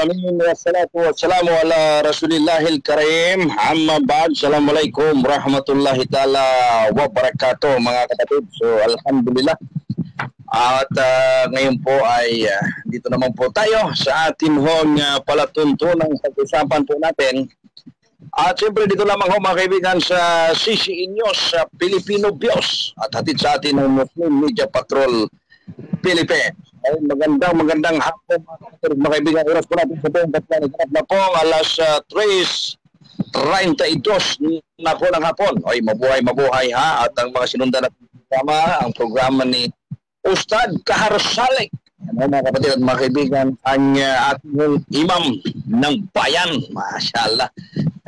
Alamin wassalatu wassalamu ala Rasulillahil Karim. Amma ba'd. Assalamualaikum warahmatullahi taala wabarakatuh mga kapatid. So alhamdulillah. At ngayon po ay dito naman po tayo sa ating palatuntunang pag-usapan po natin. At siyempre dito lamang ho mga kaibigan sa CCE News sa Filipino Bios at hatid sa atin ng Muslim Media Patrol Philippines. Ay magandang hapon mga kaibigan. Oras po natin sa buong katlanag na po alas 3:32 na po ng hapon. Ay mabuhay ha at ang mga sinundan natin programa, ang programa ni Ustad Kaharsalik. Ano mga kapatid at mga kaibigan, ang ating imam ng bayan. Masyaallah.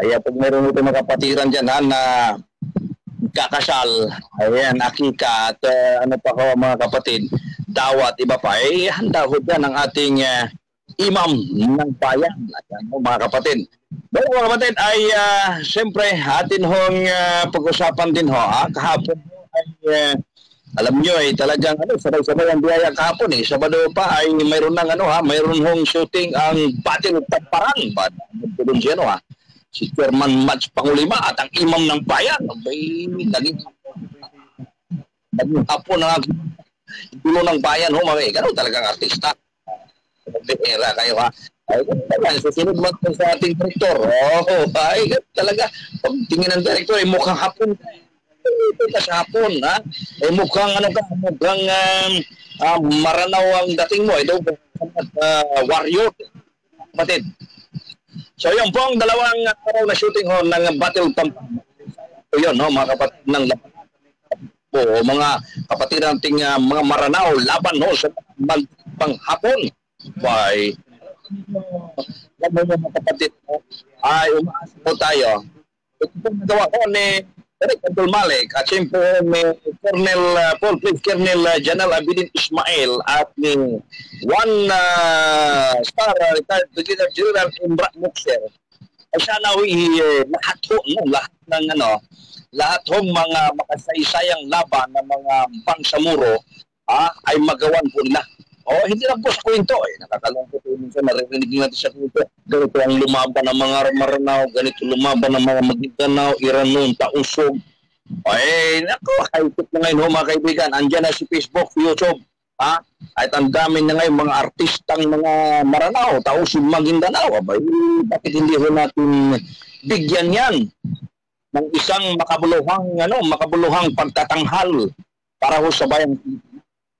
Kaya pag meron ito mga kapatiran dyan na kakasal, ayan, akika at ano pa ko mga kapatid, dawat, iba pa, handa ho dyan ang ating imam ng bayan. Ayan, mga kapatid. Pero mga kapatid ay siyempre atin hong pag-usapan din ho. Kahapon ay alam nyo talagang sabay-sabay ang biyaya kahapon Sabado pa ay mayroon ng mayroon hong shooting ang Battle of Tamparan. Tulong siya si Chairman Mads Pangulima at ang imam ng bayan. Naging hapon na dulo ng bayan ganun talagang artista. Era kayo ay susunod mo sa ating direktor. Ay talaga pag tingin ng direktor ay mukhang hapon ito sa hapon mukhang mukhang maranaw ang dating mo warrior kapatid. So yun po ang dalawang araw na shooting ng Battle Tamparan. So yun mga kapatid ng mga kapatid nating mga maranaw laban sa panghapon. Bye. Mga kapatid ay umaasa po tayo. Ito pong nagawa ko ni Abdul Malik at siyempre may Colonel Colonel Janal Abidin Ismail at ni one star retired Brigadier General Imra Muxer. Ay sana lahat ng mga makasaysayang laban ng mga bangsamuro ay magawan po nila. Hindi lang po sa kwento nakakalungkot po minsan naririnig natin sa kwento. Ganito ang lumaban ng mga Maranao, ganito lumaban ng mga Maguindanao, Iranon, Tausog. Naku, high-tech na ngayon mga kaibigan. Andyan na si Facebook, YouTube. At ang dami na ngayon mga artistang mga Maranao, Tausog, Maguindanao. Bakit hindi ho natin bigyan yan ng isang makabuluhang pagtatanghal para ho sa bayan.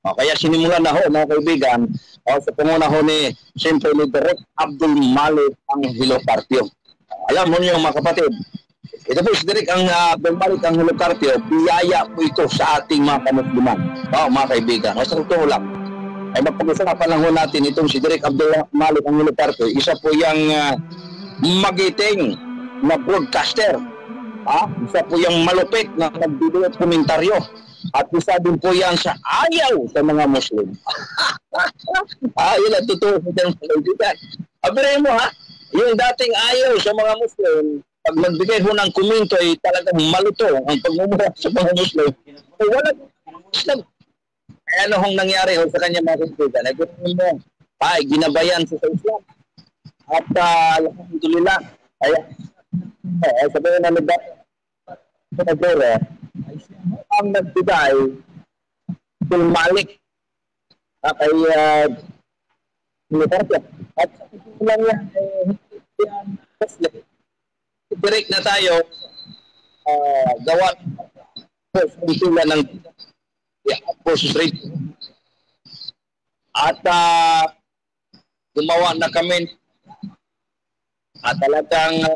Kaya sinimulan na ho mga kaibigan sa panguna ho ni siyempre ni Direk Abdul Malik ang Hilocarpio. Alam mo niyo mga kapatid, ito po si Direk ang Abdul Malik ang Hilocarpio, biyaya po ito sa ating mga kamusliman. Mga kaibigan, sa totoo lang ay mapag-usapan lang ho natin itong si Direk Abdul Malik ang Hilocarpio. Isa po yung magiting na broadcaster. Isa po yung malupit na nagbibigay komentaryo. At isa din po yan sa ayaw sa mga Muslim. Yun ang totoo sa mga kaibigan. Abirin mo yung dating ayaw sa mga Muslim, pag magbigay ho ng komento ay talagang maluto ang pagmumura sa mga Muslim. Walang Muslim. Ano hong nangyari sa kanya mga kaibigan? Ay ginabayan sa Islam. At alhamdulillah, sabihin na nagdara, ang nagbigay Abdul Malik kay Hilocarpio. At sa totoo lang yan, direct na tayo gawa sila ng Forces Radio. At gumawa na kami at talagang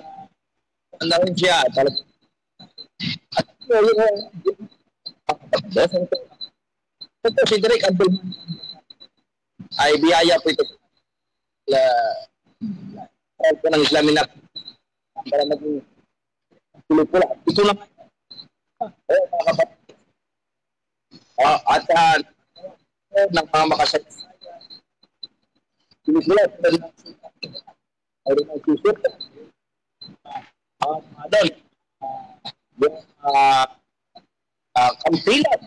rin siya talagang at ito si Direk Abdul ay biyaya po ito ng Islamin para maging pula. Ito naman at ng mga makasaysay sinusulat ay rin ang susulat doon yung kampilan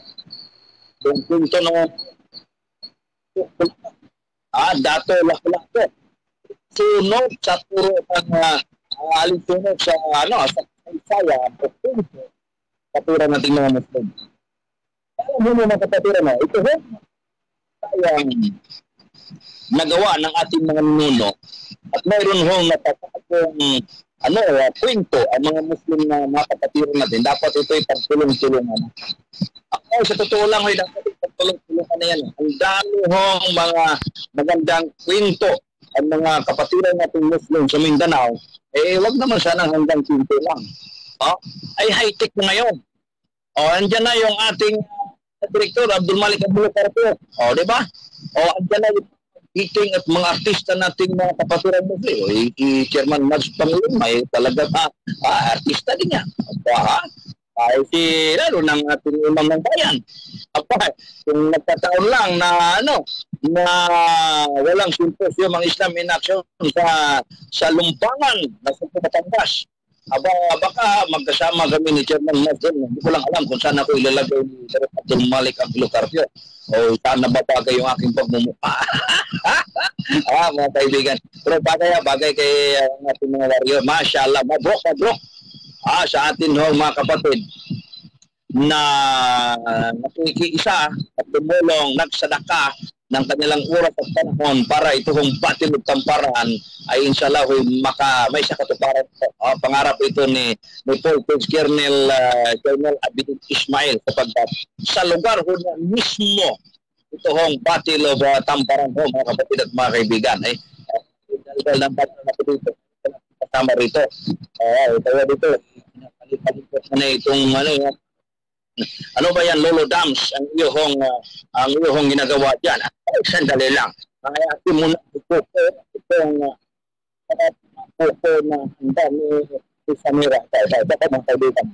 yung punto ng dato lako-lako sunod sa turo ng alisunod sa saya kapura nating mga Muslim. Alam mo mga kapatira na, ito sayang nagawa ng ating mga nuno at mayroon hong natatapong kwento ang mga Muslim na mga kapatira natin. Dapat ito'y pagtulong-tulungan. Ako, sa totoo lang, dapat pagtulong-tulungan na yan. Ang dami hong mga magandang kwento ang mga kapatiran nating Muslim sa Mindanao, wag naman sana hanggang kwento lang. Ay high-tech na ngayon. Andyan na yung ating Direktor Abdul Malik Abdul Carpio. Di ba? Andyan na yung teaching at mga artista nating mga kapatiran Muslim. Chairman Mads Pangulong, may talaga artista din yan. Lalo ng ating imam ng bayan. Kung nagkataon lang na walang simposyon ang Islam in Action sa Lumpangan na sa Batangas. Baka magkasama kami ni Chairman Martin. Hindi ko lang alam kung saan ako ilalagay ni Abdul Malik Abdul Carpio o saan nababagay yung aking pagmumukha. Mga kaibigan. Pero bagay kay ating mga warrior. Mashallah, mabrok. Sa atin mga kapatid na nakikiisa at tumulong, nagsadaka ng kanilang oras at panahon para ito kong Battle of Tamparan ay inshallah may sa katuparan. Pangarap ito ni Paul Colonel Abidin Ismail sapagkat sa lugar ho na mismo ito hong Battle of Tamparan ho mga kapatid at mga kaibigan. Dahil ng battle na dito kasama rito. Ito dito palit-palit na itong ano ba yan, Lolo Dams, ang iyong ginagawa dyan. Sandali lang. Atin muna itong na handa ni Samira. Baka mga kaibigan.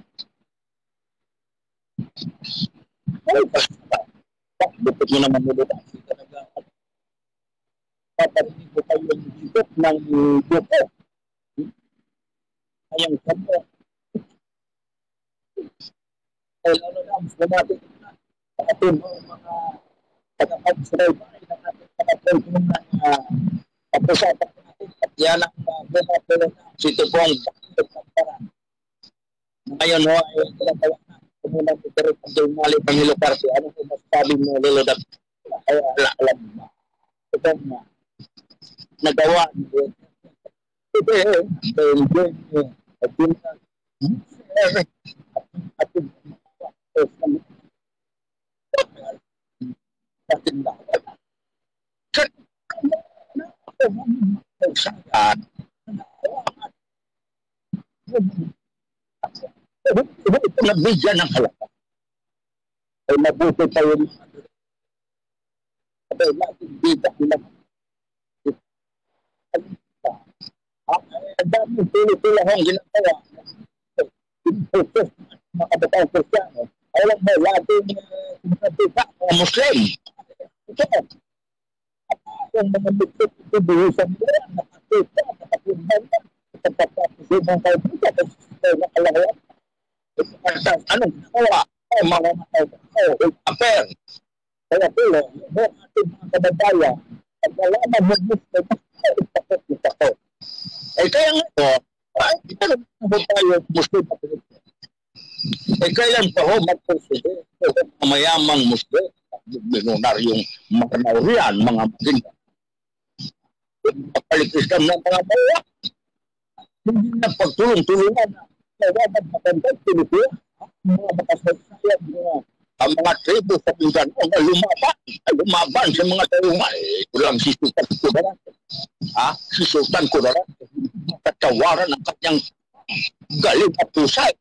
Bukod mo naman Lolo Dams. Paparinig ko kayo yung higop ng buko. Ayang sabi. Lalo na, mas natin na atin mga tagapag-survey ng ating tagapag-survey ng pag-usapan natin at yan ang bumatulong na sito pong pagkaparan. Ngayon ay tinatawag na kumulang ito rin ang Malik Pangilo Carpio. Ano kung masasabi mo, Lolo Dab? Ay alam mo. Ito na nagawa niyo. Ito nabigyan ng halaga. Ay mabuti tayo ay nakikita nila. Ang dami tuloy-tuloy ang ginagawa. Mga kabatang Kristyano. Alam mo, lahat yung mga Muslim. Ito. Ang mga Muslim, ito bihisan nila, nakakita, nakapundan na, nakapapapusip ng kaibigan, nakalayan. Anong ginawa? Mga aper. Kaya tulo, yung ating mga kabataya, at nalaman mo Muslim, ito. Kaya nga ito, ito tayo Muslim at Muslim. Kailan pa ho magpursige mayamang Muslim, binonaryong mga naurian, mga maganda. Pagpalikiskan ng mga bawa, hindi na pagtulong-tulungan na dapat magandang Pilipino, mga makasasayan, ang mga tribo sa Mindanao na lumaban sa mga tarungan. Ito lang si Sultan Kudarate. Si Sultan Kudarate, katawaran ang kanyang galing at pusay.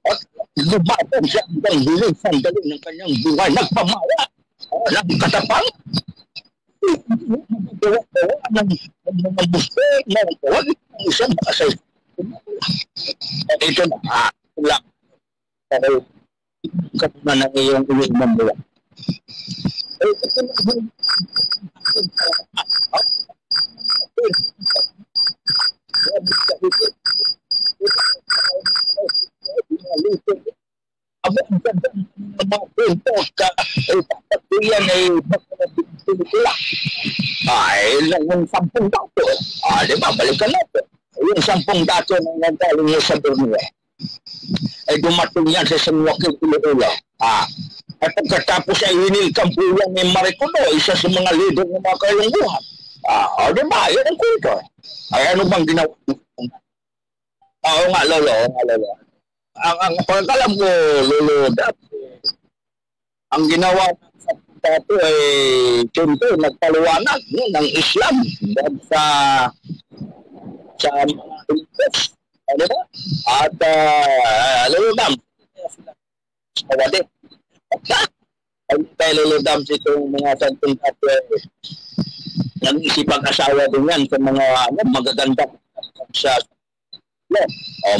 At lumaban siya hanggang huling sandali ng kanyang buhay. Nagpamala. Nagkatapang. Gawa ng mga gusto na huwag isang makasay. Ito na. Lang. Pero katunan ng iyong ulimang buwan. Ito na. Ang ganda ng mga kwento ka patuyan ay pelikula. Yung 10 dato. Di ba? Balikan natin. Yung 10 dato na nagaling mo sa Borneo, ay dumating yan sa San Joaquin Iloilo. At pagkatapos ay winilkam po yan ni Maricondo, isa sa mga leader ng mga kalungguhan. Di ba? Yan ang kwento. Ay, ano bang ginawa? Oo nga, Lolo. Ang pagkalam ko, Lolo, ang ginawa sa dato ay siyempre nagpaliwanag ng Islam sa mga Ilocos. Ano ba? At Lolo Dam, Awade. Ay tayo Lolo Dam itong mga santong dato ay nag-isipang asawa din yan sa mga magaganda sa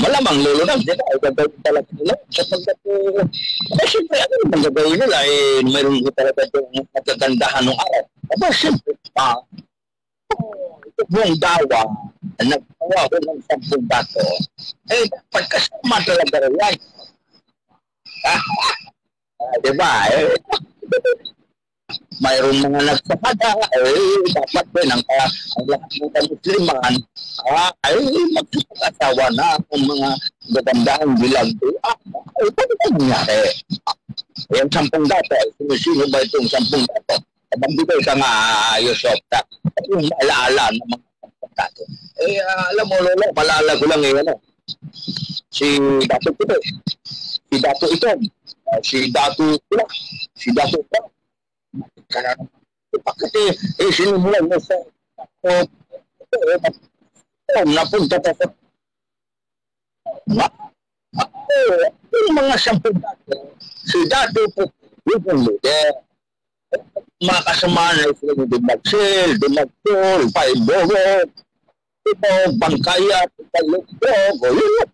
malamang Lolo Dam, diba? Ay gagawin talaga nila. Sapagkat, siyempre, ano yung gagawin nila? Mayroon ko talaga itong nagagandahan ng araw. Siyempre, ito buong dawa, nagtawa ko ng 10 dato, pagkasama talaga rin yan. Diba? Mayroong mga nagsakada, dapat din ang lahat ng Musliman ay magkakasawa na ang mga gagandahang bilang paano ba nangyari? Yung 10 dato, sino ba itong 10 dato? Nagbigay ka nga, Yusuf, yung alaala ng mga 10 dato. Alam mo, Lolo, malala ko lang si Dato Puto, si Dato Itom, si Dato Kulak, si Dato Kulak. Bakit sinimulan mo sa napunta pa sa yung mga 10 dato, si Dato yung leader, mga kasama na sila ni Dimagsil, Dimagtul, Paibogo, ito, Bangkaya, Talugdog, yun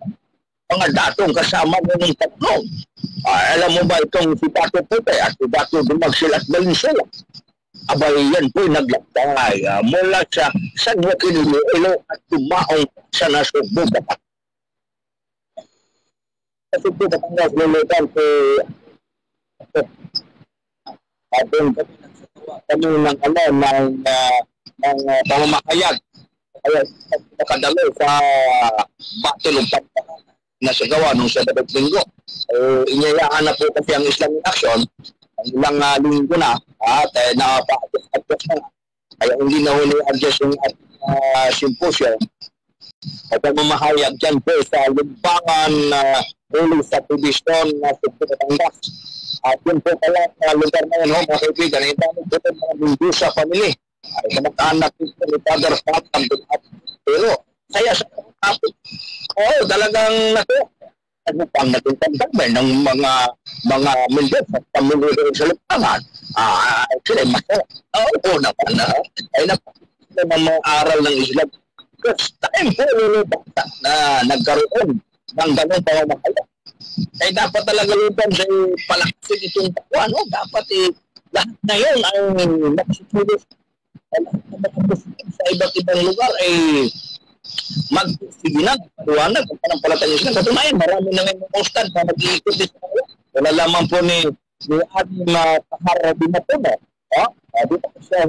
mga datong kasama mo ng tatlo. Alam mo ba itong si Dato Puti at si Dato Dimagsil at Valenzuela? Abay yan po'y naglakbay mula sa San Joaquin Iloilo at tumaong sa Nasugbo. Nasugbo ba ang naglulutan ko doon kami ng pamamakayag. Kaya nakadalo sa Battle of Pampanga na sigawa nung sa Dabat Linggo. Inyayaan na po kasi ang Islamic Action ang ilang linggo na at napa-adjust na. Kaya hindi na huli adjust yung symposium. At ang mamahayag dyan po sa Lumbangan huli sa Tubiston na Batangas. At yun po pala lugar na yun, mga kaibigan, ito po mga Mendoza family. Ay kamag-anak dito ni Father Fatam. Pero saya sa kapit. Talagang pang natutambay ng mga Mendoza pamilya sa Lumbangan. Actually, masaya. Naman ay napakita ng mga aral ng Islam. First time po na nagkaroon ng ganun pamamakaya. Ay dapat talaga lupan sa palakasin itong takwa, dapat lahat ngayon ay nakasikilos sa iba't ibang lugar ay magsigilan, paliwanag, ang panampalataya sila. Katunayan, marami na ngayon constant na nag-iikot dito. Wala lamang po ni Adim Tahar Binatuno. Dito po siya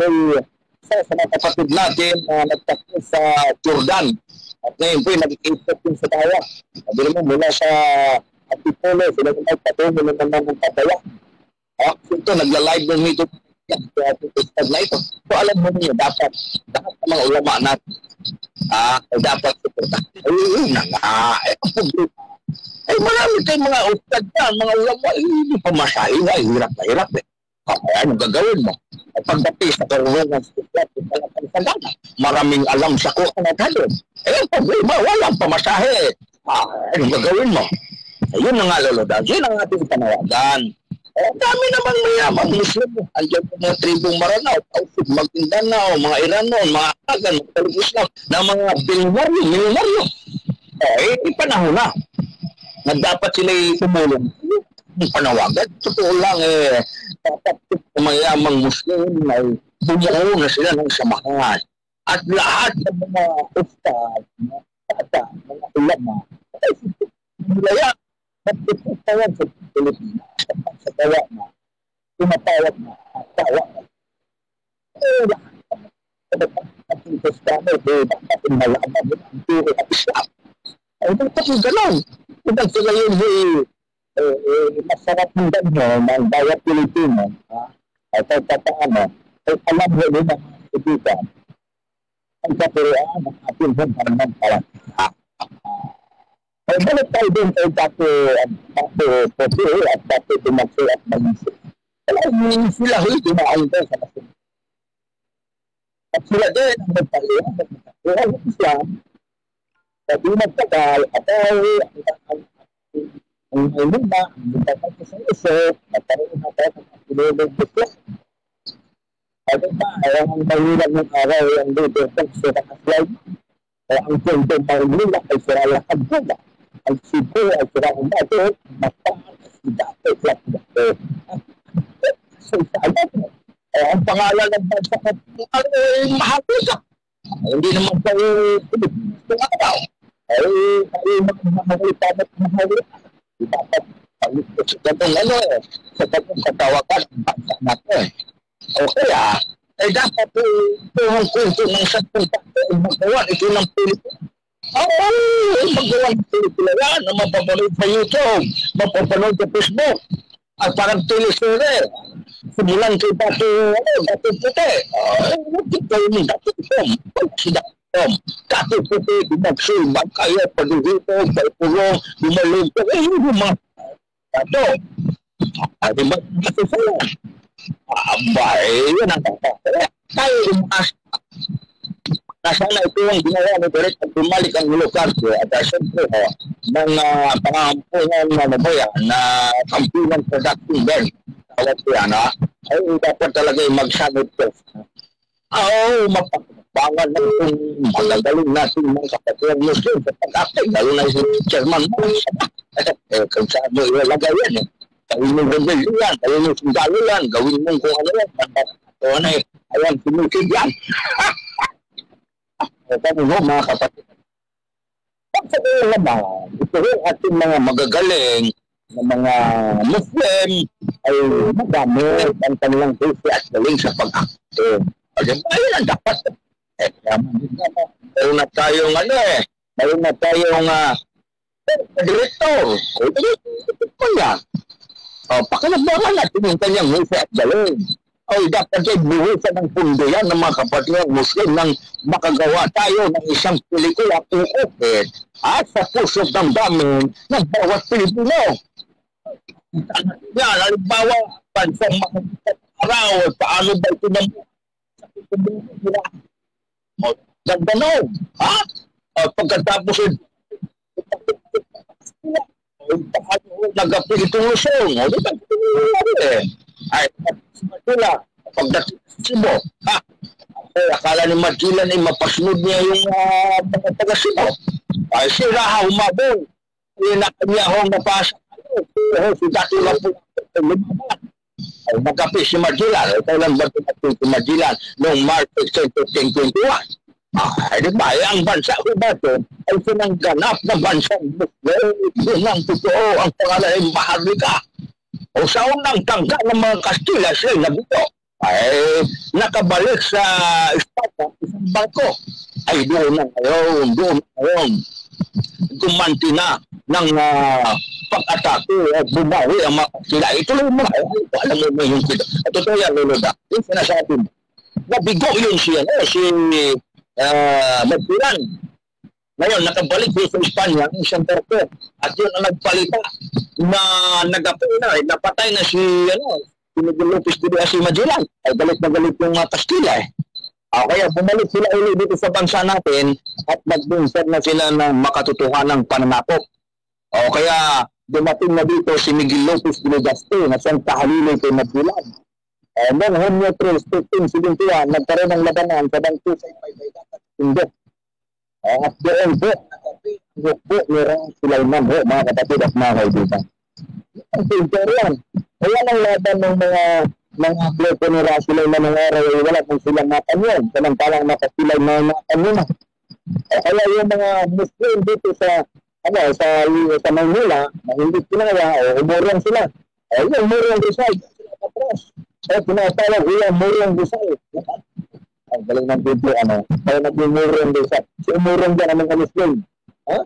sa mga kapatid natin na nagtakbo sa Jordan. At ngayon po nag-iikot din sa Dawa. Sabi naman mula sa Antipolo, sila naman nagpatungo naman ng Padaya. Ito, nagla-live ng ito. So alam mo niyo, dapat ng mga ulama natin dapat suporta. Marami tayong mga ustad yan, mga ulama, hindi pa masahin, hirap na hirap anong gagawin mo? Pagdating sa karunungan sa sulat, maraming alam sa kuha na tayo. Problema, walang pamasahe. Anong gagawin mo? Yun na nga, Lolo Dam. Yun ang ating panawagan. Dami namang mayamang Muslim. Andiyan po mga tribong Maranao, Tausug, Maguindanao, mga Iranon, mga Agan, mga Islam, na mga milyonaryo. Panahon na dapat sila'y tumulong. Ang panawagan, totoo lang dapat mayamang Muslim ay bumuo na sila ng samahan. At lahat ng mga ustad, mga ulama, ay nilaya nagtutawag sa Pilipinas sa tawa na tumatawag na tawa na lahat Ay, dapat yung gano'n. Kung sila yung masarap ng ganyo, ng bayat Pilipino, ay pagkataano, ay alam mo din ang kaibigan, ang kapiraan ng ating hanggang pala. Ay, balik tayo din kay Dati Posi at Dati Tumaksi at Manisi. Wala yung sila hindi maaunta sa kasunod. At sila din ang nagpalihan at nagpalihan ng Islam. Sabi nagtagal, at ang may luna, ang nagtagal sa iso, nagkaroon na tayo ng pinulog dito. At ang mahilag ng araw ang dito sa nakaslide. Ang kwento ng mahilag ay siralakad ko na. Ang sipo ay siralakad natin, mataas si dati, flat dati. So, ang pangalan ng bansa ay mahalaga. Hindi naman tayo araw. Ay magmamalita at mahalaga. Dapat sa ganong sa ganong katawagan ang bansa natin. O kaya, ay dapat ang kwento ng isang punta ay magawa ito ng Pilipinas. Magawa ng Pilipinas yan na mapapanood sa YouTube, mapapanood sa Facebook, at parang teleserye. Simulan kay Dati Puti. Hindi kayo ni Dati Tom. Si Dati Tom. Dati Puti, magsulbag kayo, pag-dito, pag-pulong, lumalito. Hindi mga Dato. Di ba Dati sa'yo? Yun ang kata. Tayo umas. Nasana ito ang ginawa ni Direk at bumalik ang Ilocarte at siyempre ng pangampunan na nabayan na kampinan production din. Tawag ko yan ay dapat talaga yung mag-sanit test. Mapagbangan na itong magagaling natin mga kapatid Muslim sa pag-acting, lalo na si Chairman mo. Kung saan mo ilalagay yan gawin mong rebellion yan, gawin mong sundalo yan, gawin mong kung ano yan. Ayan, sinukid yan. Sabi mo mga kapatid. Pag sabihin naman, ito yung ating mga magagaling na mga Muslim ay magamit ang kanilang puso at galing sa pag-acting. Ayun ang dapat. Mayroon na tayong mayroon na tayong director. Ito po yan. Pakinagbaran natin yung kanyang puso at galing. Ay dapat ay buwisan ng pundo yan ng mga kapatid Muslim nang makagawa tayo ng isang pelikula ukupit at sa puso ng damin ng bawat Pilipino. Yan, halimbawa, pansang makikita araw, paano ba ito ng ganda pagkatapos nag-apil itong Luzon. Di ba ay Matila, pagdating sa Cebu, akala ni Matila ay mapasunod niya yung mga taga-Cebu. Ay sila humabong. Hindi na kanya akong napasa. Si Dati lang po ay nagkapi si Matila. Ito lang ba si Matila noong March 2021? Ay di ba, ang bansa ko ba ito ay sinangganap na bansa. Yun ang totoo, ang pangalan ay Maharlika. O sa unang tangka ng mga Kastila sila nabuto ay nakabalik sa Espada, isang bangko. Ay doon na ngayon gumanti na ng pag-atake at bumawi ang mga Kastila. Ituloy mo alam mo yung kita. At totoo yan, Loloda. Yung sinasabi mo. Nabigo yun siya, si Magpilan. Ngayon, nakabalik din sa Espanya ang isang torpe. At yun ang nagpalita na nag-apay na, napatay na si Miguel Lopez de Asi Magellan. Ay galit na galit yung Kastila kaya bumalik sila ulit dito sa bansa natin at nag-bunser na sila ng makatutuhan ng pananakop. Kaya dumating na dito si Miguel Lopez de Legazpi na siyang kahalili kay Magellan. Noong Hunyo 3, 1571, nagkaroon ng labanan sa Bangkusay Paybay dapat Tindok. At doon po, meron Sulaiman ho, mga kapatid at mga kaibigan. Ang filter yan. Kaya ang laban ng mga klopo nila Sulaiman ng araw ay wala kung silang matan yun. Samantalang makasilay na matan yun. Kaya yung mga Muslim dito sa Maynila, na hindi kinaya, umurong sila. Yung umurong Rizal, sila kapros. Tinatawag yung umurong Rizal. Ang galing ng video, kaya nag-umurong doon si umurong dyan ang mga Muslim. Ay,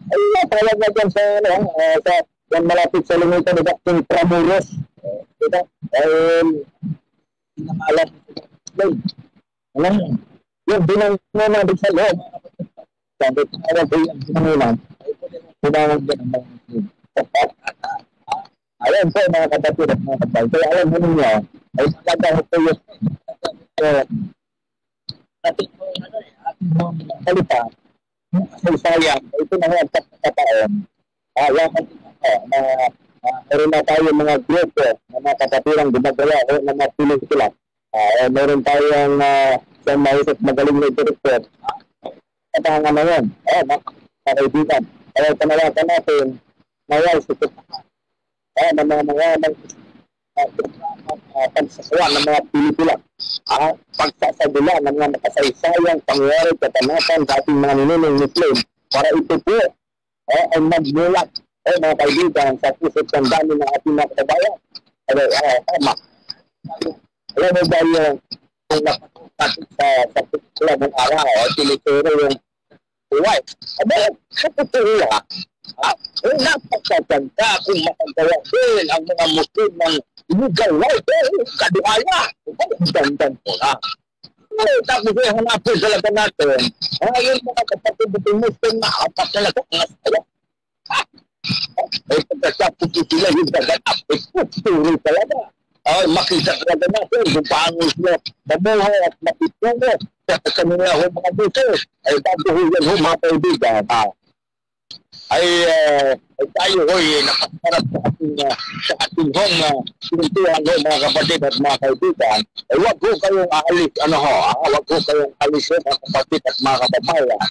tawag na dyan sa, sa yan malapit sa lumutan ni Dr. Tramuros. Diba? Pinangalan alam mo, yung binangunan din sa loob. Sabi ko, alam ko yung binangunan. Pinangunan din ang mga ayun po mga kapatid at mga kapatid. Kaya alam mo ninyo, ay maganda ko yung ating mga kalita, may sayang, ito na nga ang pagkakataon. Yakan na meron na tayo mga grupo na mga kapatirang gumagawa o na mga pelikula. Meron tayong isang mahisap magaling na director. Katahangan na yun. Mga kaibigan. Kaya panawakan natin ngayon sa pagsasawa ng mga pelikula. Pagsasadula ng mga makasaysayang pangyayari katanatan sa ating mga ninunong Muslim para ito po ay magmulat mga kaibigan sa puso't tandaan ng ating mga kabayan. Tama. Alam mo ba yung napatukat sa pelikula ng araw tinituro yung buhay? Kapituloy napakaganda kung makagawa din ang mga Muslim ng illegal life kaduaya. Dandan po na. Tapos yung hanapin talaga natin. Yung mga kapatid ng Muslim na apat talaga ang asaya. Pagkasapos sila yung daganap. Pagkasapos talaga. Makita talaga natin kung paano sila mabuhay at matitungo sa kanila mga busos. Bago yan mga kaibigan. Tayo nakasarap sa ating pinuntuhan mga kapatid at mga kaibigan. Huwag ko kayong aalis, huwag ko kayong alisin mga kapatid at mga kababayan.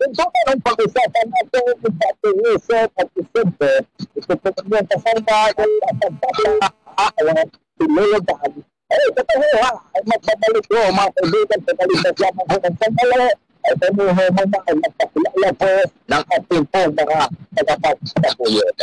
Pinuntuhan ang pag-usapan natin sa ating isip at isip. Ito po kanyang kasama at pinulutan. Totoo ay magbabalik ko mga kaibigan sa kalitas lamang ko ng sandalo. Ito mo muna ay magpapilala po ng ating po mga tagapagpapuyod.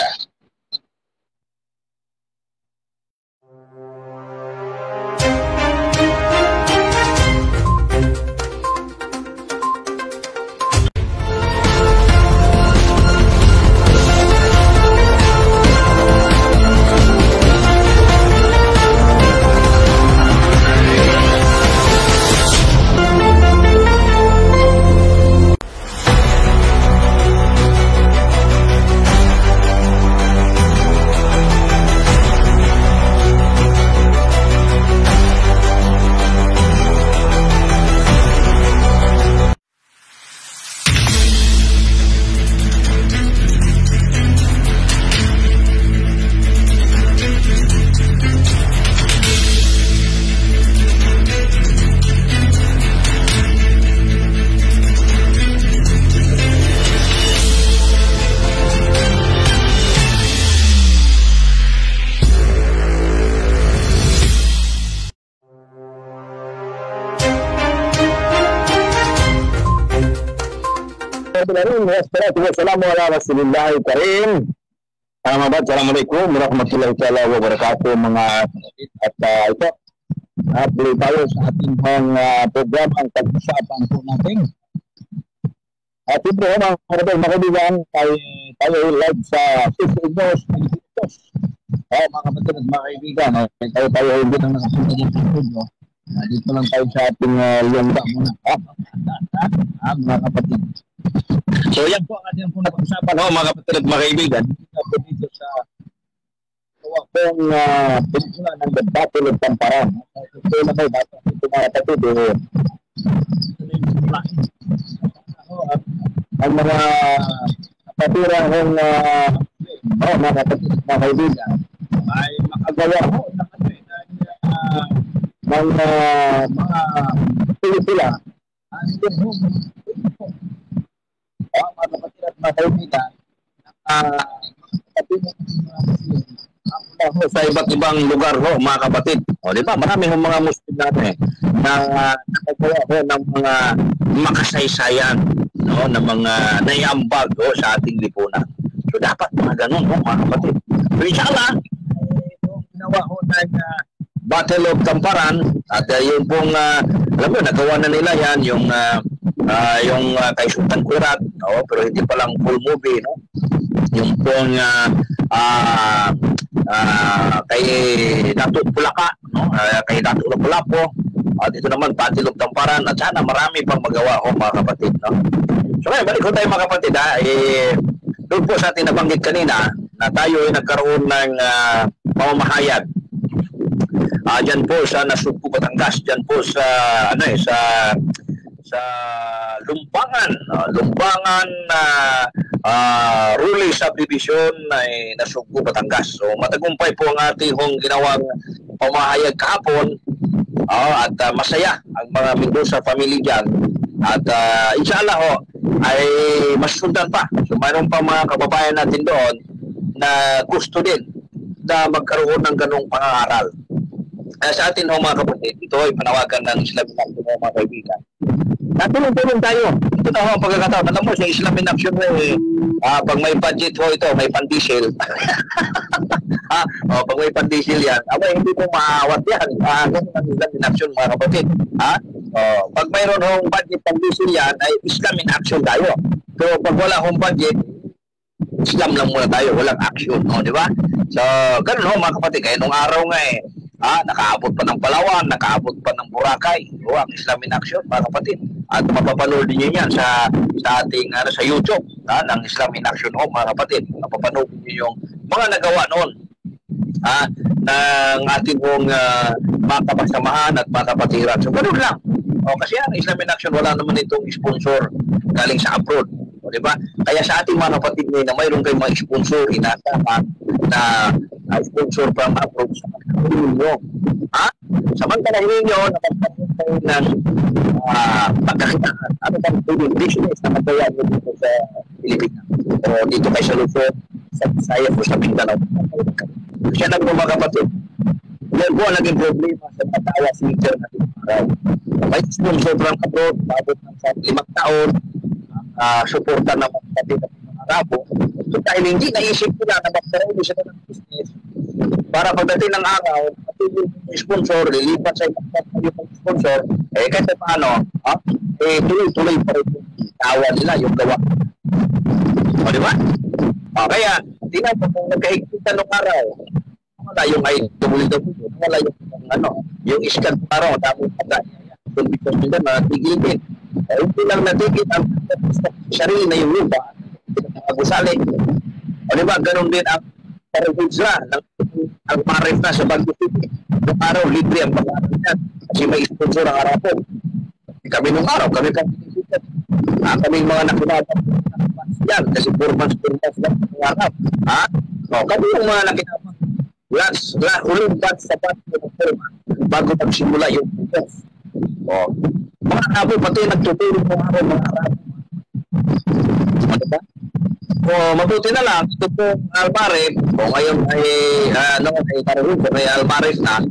Assalamualaikum warahmatullahi wabarakatuh mga at ito tuloy tayo sa ating programang pag-usapan po natin. At ito mga kaibigan, tayo live sa Facebook News Pilipinas. Mga kapatid at mga kaibigan, tayo hindi nang nakapunta dito sa studio. Dito lang tayo sa ating lungga muna. Mga kapatid. So yan po ang ating pag-usapan mga kapatid at mga kaibigan. Dito sa pong pelikula ng The Battle of Tamparan. Ito na kayo dapat ito mga kapatid. Ang mga kapatirang mga kapatid at mga kaibigan ay makagawa ng mga pelikula. Mga kapatid at mga kaibigan sa iba't ibang lugar mga kapatid. Di ba? Marami mga Muslim natin na nakagawa ng mga makasaysayan ng mga naiambag sa ating lipunan. So dapat mga ganun mga kapatid. So inshallah, itong ginawa ng Battle of Tamparan at yung pong alam mo, nagawa na nila yan yung yung kay Sultan Kurat, pero hindi pa lang full movie, no? Yung pong kay Dato Pulaka, no? Kay Dato Lapu-Lapu, at ito naman Patilog Tamparan, at sana marami pang magawa mga kapatid, no? So ngayon, balik ko tayo mga kapatid, doon po sa ating nabanggit kanina na tayo ay nagkaroon ng pamamahayag dyan po sa Nasugbu, Batangas, dyan po sa sa Lumbangan Ruli Subdivision ay Nasugbu, Batangas. So matagumpay po ang ating ginawang pamahayag kahapon, at masaya ang mga Mendoza family dyan, at inshallah ay masusundan pa. So mayroon pa mga kababayan natin doon na gusto din na magkaroon ng ganong pangangaral. Sa atin mga kapatid, ito ay panawagan ng Islamic Action mga kaibigan. Natulong-tulong tayo. Ito na ang pagkakataon. Alam mo, sa Islamic Action pag may budget ito, may pan-diesel. Pag may pan-diesel yan, hindi mo maawat yan. Ganun ang Islamic Action mga kapatid. Pag mayroon budget pan-diesel yan, ay Islamic Action tayo. Pero pag wala budget, Islam lang muna tayo, walang action, di ba? So, ganun mga kapatid. Kaya nung araw nga nakaabot pa ng Palawan, nakaabot pa ng Boracay, ang Islamic Action mga kapatid. At mapapanood niyo yan sa ating sa YouTube, ng Islamic Action mga kapatid. Mapapanood niyo yung mga nagawa noon ng ating mga kapasamahan at mga kapatiran. So, ganun lang. Kasi ang Islamic Action, wala naman itong sponsor galing sa abroad. Di ba? Kaya sa ating mga kapatid na mayroon kayong mga sponsor, inasama na sponsor from abroad sa ninyo. Samantala ninyo, nakapagpalit kayo ng pagkakitaan. Ano kang business na magawa nyo dito sa Pilipinas? O dito kay sa Luzon, sa Visayas o sa Mindanao. Kasi alam mo mga kapatid, yan po ang naging problema sa patawa si Sir natin araw. May sponsor from abroad, babot ng 5 taon, suporta ng mga kapatid at mga Arabo. So dahil hindi naisip nila na magkaroon siya ng business para pagdating ng araw, yung sponsor, lilipat sa ibang sponsor, kasi paano, tuloy-tuloy pa rin yung tawa nila, yung gawa. Di ba? Kaya, tingnan mo, kung nagkahigpitan ng araw, wala yung IWW, wala yung iskan ng araw, tapos kung because nila natigilin. Hindi lang natigil ang sarili na yung lupa, pinagkagusali. Di ba, ganun din ang parahudza ng Almarez na sa Baguio City. Nung araw, libre ang pag-aaral yan. Kasi may sponsor ang araw po. Kami nung araw, kami kaming mga nakinabang yan. Kasi 4 months lang ang araw. Kami yung mga nakinabang. Huling batch sa batch ng 4 months bago magsimula yung business. Mga araw, pati nagtutulong ng araw, mga araw. Diba? Mabuti na lang, ito pong Almarez, ngayon ay karoon ko may Almarez na,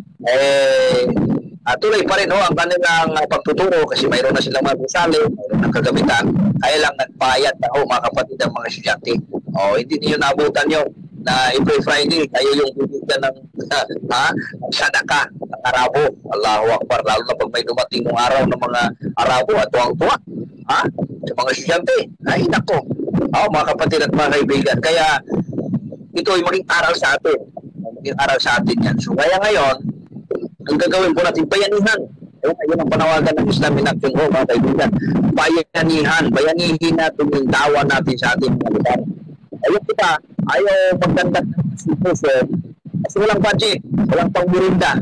tuloy pa rin ang kanilang pagtuturo kasi mayroon na silang mga gusali, mayroon ng kagamitan, kaya lang nagpayat na mga kapatid ng mga estudyante. Hindi niyo naabutan yun na every Friday, kayo yung bibigyan ng sadaka ng Arabo. Allahu Akbar, lalo na pag may dumating ng araw ng mga Arabo at tuwang-tuwa. Sa mga estudyante, ay nako. Mga kapatid at mga kaibigan. Kaya ito ay maging aral sa atin. Maging aral sa atin yan. So kaya ngayon, ang gagawin po natin, bayanihan. Ayun ang panawagan ng Islamic Action mga kaibigan. Bayanihin natin yung dawa natin sa ating mga lugar. Ayun kita, ayaw magdandag ng sitwasyon kasi walang budget, walang pangmurinda.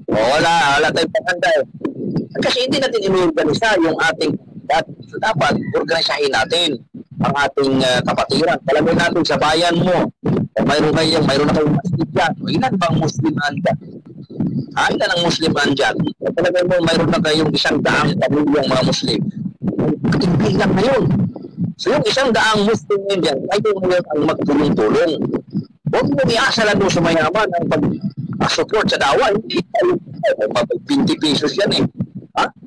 Wala tayong panghanda. Kasi hindi natin inorganisa yung ating so dapat organisahin natin ang ating kapatiran. Talagang natin sa bayan mo, mayroon na kayong masjid dyan. Ilan bang Musliman dyan? Ilan ang Musliman dyan? Talagang mayroon na kayong 100 pamilyang mga Muslim. Katingin lang na yun. So yung 100 Muslim dyan, ayaw mo ang magtulong-tulong. Huwag mo iasa lang doon sa mayaman ang pag-support sa dawa. Hindi tayo 20 pesos yan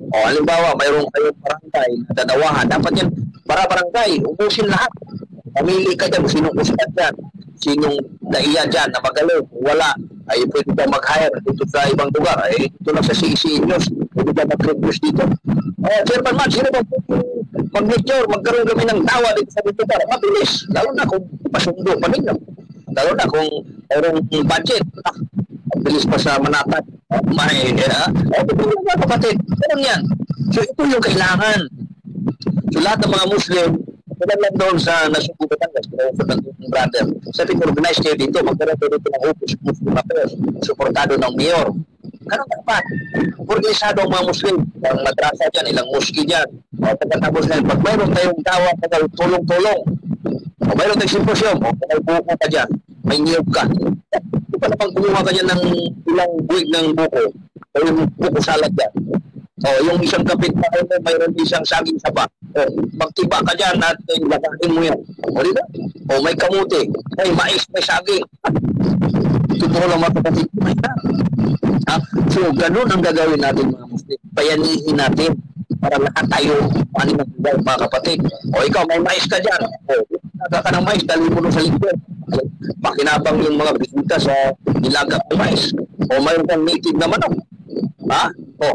halimbawa, mayroon kayong barangay na dadawahan. Dapat yan, para barangay, umusin lahat. Pamili ka dyan, sinong uskat dyan, sinong naiya dyan na magaling. Wala, ay pwede ba mag-hire dito sa ibang lugar. Dito lang sa CC News, pwede ba mag-reduce dito. Chairman Man, sino ba pag mature, magkaroon kami ng tawa dito sa dito para mabilis. Lalo na kung pasundo pa ninyo. Lalo na kung mayroong budget. Mabilis pa sa manatag. May, mga kapatid. Ganun yan. So, ito yung kailangan. So, lahat ng mga Muslim, kailan lang doon sa Nasugbu Batangas, sa ng brother. Sabi ko, organize kayo dito, magkaroon kayo dito ng Opus Muslim Affairs, suportado ng mayor. Ganun dapat. Organisado ang mga Muslim, ilang madrasa dyan, ilang muski dyan. O, pagkatapos na pag mayroon tayong tawa, tulong-tulong. O, mayroon tayong simposyon, o, kung buko ka dyan, may niyog ka. Di pa naman kumuha ka dyan ng ilang buwig ng buko, o yung buko salad dyan. O, yung isang kapit na kayo, mayroon isang saging sapa. O, magtiba ka dyan at lagahin mo yan. O, di ba? O, may kamuti, may mais, may saging. Totoo lang mga kapatid, may na. So, ganun ang gagawin natin mga Muslim. Bayanihin natin para lahat tayo magagawin mga kapatid. O, ikaw, may mais ka dyan. O, naga ka ng mais, dali mo sa likod. Pakinabang yung mga bisita sa nilagap ng mais. O, mayroon kang native na manok. Ha? O,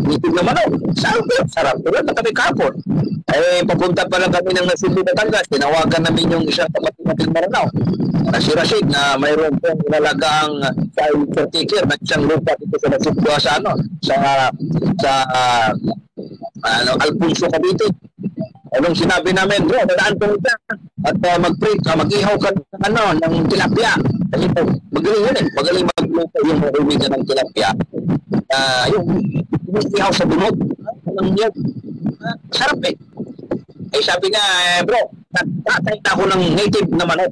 native na manok. Sarap. Tulad na kami kapon. Eh, papunta pa lang kami ng Nasugbu Batangas. Tinawagan namin yung isang kapatid Maranao. Na si Rashid na mayroon pong nilalagang child caretaker na isang lupa dito sa Nasugbu sa Alfonso Cavite. Anong sinabi namin, bro, dadaan po ito at mag-ihaw ka ng tilapia. Kasi magaling yun eh. Magaling magluto yung mahumigan ng tilapia. Yung ihaw sa bunod. Sarap eh. Eh sabi nga, bro, tatay na ako ng native na manok.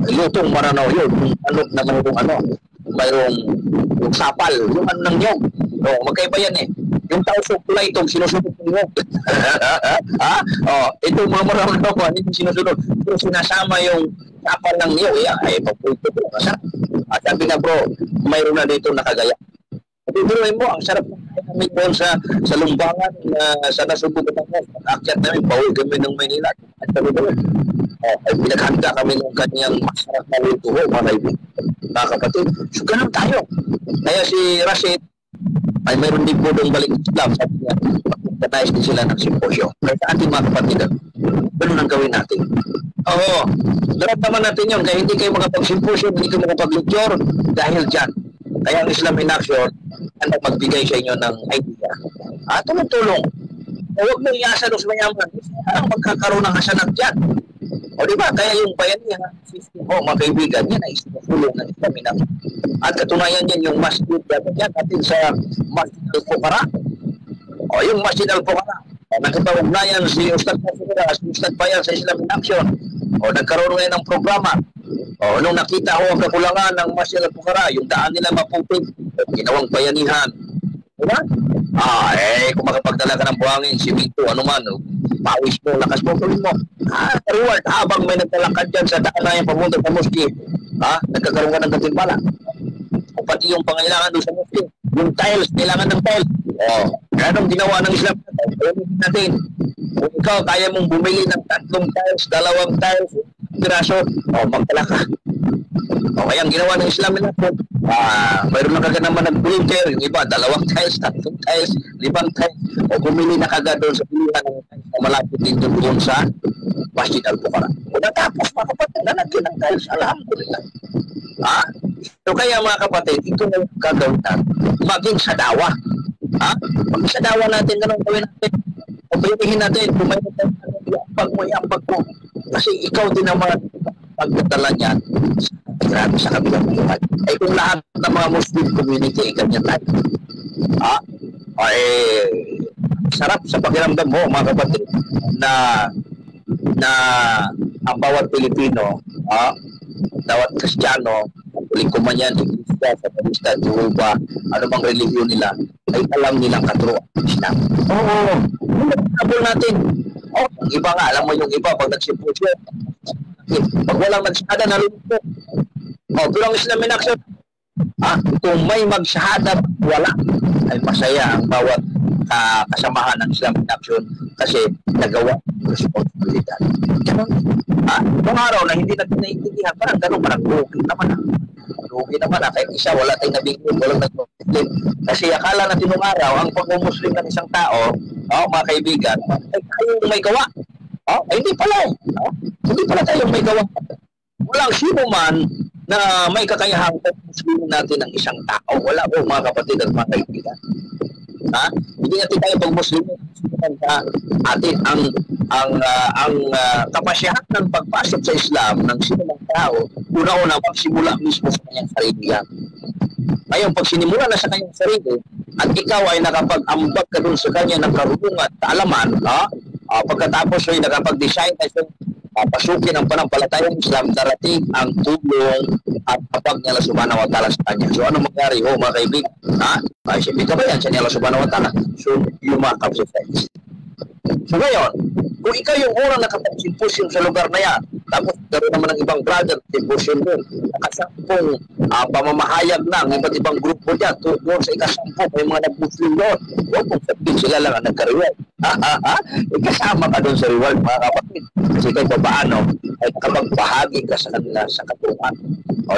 Lutong Maranao yun. Manok na mayroong mayroong yung sapal, yung ng nyog. O, magkaiba yan eh. Yung tausok pula itong sinusunod ng nyog. Ha? O, itong mga Maranao ko, hindi sinusunod. Pero sinasama yung sapal ng nyog. Ay, papunto ko. At sabi nga bro, mayroon na dito nakagaya. Patuloy mo, ang sarap namin doon sa Lumbangan, sa Nasugbu Batangas. Akyat namin, pauwi kami ng Maynila. At kami doon. Ay pinaghanda kami ng kanyang masarap na luto, mga kapatid. So, ganun tayo. Kaya si Rashid, ay mayroon din po doon balik Islam. Sabi niya, mag-organize din sila ng simposyo. Kaya sa ating mga kapatid, ganun ang gawin natin. Oo, dapat naman natin yun. Kaya hindi kayo makapag-simposyo, hindi kayo makapag-lecture dahil dyan. Kaya ang Islam in Action, ang magbigay sa inyo ng idea. Tulong-tulong. Huwag mo iasa doon sa mayaman. Ang magkakaroon ng hasanat dyan. O di ba? Kaya yung bayanihan, mga kaibigan, yan ay isinulong ng Islam in Action. At katunayan yan yung masjid yan natin sa Masjid Al-Fuqara. O yung Masjid Al-Fuqara. Nakipag-ugnayan si Ustad Pasura, si Ustad Bayan sa Islam in Action. O nagkaroon ngayon ng programa. O nung nakita ko ang kakulangan ng Masjid Al-Fuqara, yung daan nila maputik, ginawang bayanihan. Diba? Kung makapagdala ka ng buhangin, simento, anuman, pawis mo, lakas mo, tuloy mo. Reward, habang may nagtalakad dyan sa daan na yung papunta sa mosque, nagkakaroon ka ng katimbala. O pati yung pangailangan doon sa mosque, yung tiles, kailangan ng tiles. Anong ginawa ng Islam natin? Kung ikaw, kaya mong bumili ng 3 tiles, 2 tiles, piraso, magtala ka. Kaya ang ginawa ng Islam natin, mayroon na kagad naman nag-volunteer, yung iba, 2 tiles, 3 tiles, 5 tiles, o bumili na kagad doon sa pilihan ng tiles na malapit din doon sa Masjid Al-Fuqara. O natapos mga kapatid, nalagyan ng tiles, alhamdulillah. So kaya mga kapatid, ito na yung gagawin natin, maging sa dawa. Maging sa dawa natin, ganun gawin natin. O pilihin natin, kung may iambag mo. Kasi ikaw din naman pagdadala niyan grabe sa kabilang buhay. Kung lahat ng mga Muslim community ganyan tayo. Sarap sa pakiramdam mo mga kapatid na ang bawat Pilipino, bawat Kristiyano, kuling kumanyan, Kristya, Satanista, Jehovah, ano bang relihiyon nila, ay alam nilang katruan ng Islam. Nagtabol natin. Ang iba nga, alam mo yung iba, pag nagsimposyo, pag walang magsahada, nalulunod. Pero ang Islam in Action, kung may magsahada, wala, ay masaya ang bawat kasamahan ng Islam in Action kasi nagawa ng responsibilidad. Ganun. Nung araw na hindi natin naiintindihan, parang ganun, parang lugi naman. Lugi naman. Kahit isa, wala tayong nabigyan, walang nagpapalala. Muslim. Kasi akala natin nung araw, ang pag-Muslim ng isang tao, mga kaibigan, ay tayong may gawa. Ay hindi pala eh. Hindi pala tayong may gawa. Walang sino man na may kakayahang pag-Muslim natin ng isang tao. Wala po mga kapatid at mga kaibigan. Hindi natin tayo pag-Muslim sa atin ang kapasyahan ng pagpasok sa Islam ng sinumang tao, una-una magsimula mismo sa kanyang sarili yan. Ngayon, pag sinimula na sa kanyang sarili at ikaw ay nakapag-ambag ka dun sa kanya ng karunungan at kaalaman, pagkatapos ay nakapag-design ay pasukin ang panampalatayang Islam, darating ang tulong at kapag niya Allah Subhanahu wa Ta'ala sa kanya. So ano mangyari? Mga kaibigan, ay siyempre ka ba yan sa Allah Subhanahu wa Ta'ala? So yumakap sa friends. So ngayon, kung ikaw yung unang nakapag-symposium sa lugar na yan, tapos ganoon naman ng ibang brother, symposium din, nakasampung pamamahayag ng iba't ibang grupo dyan, doon sa ikasampung, may mga nag-Muslim doon. Huwag mong sabihin sila lang ang nagka-reward. Kasama ka doon sa reward, mga kapatid. Kasi kahit pa paano, ay nakapagbahagi ka sa kanila sa katungan.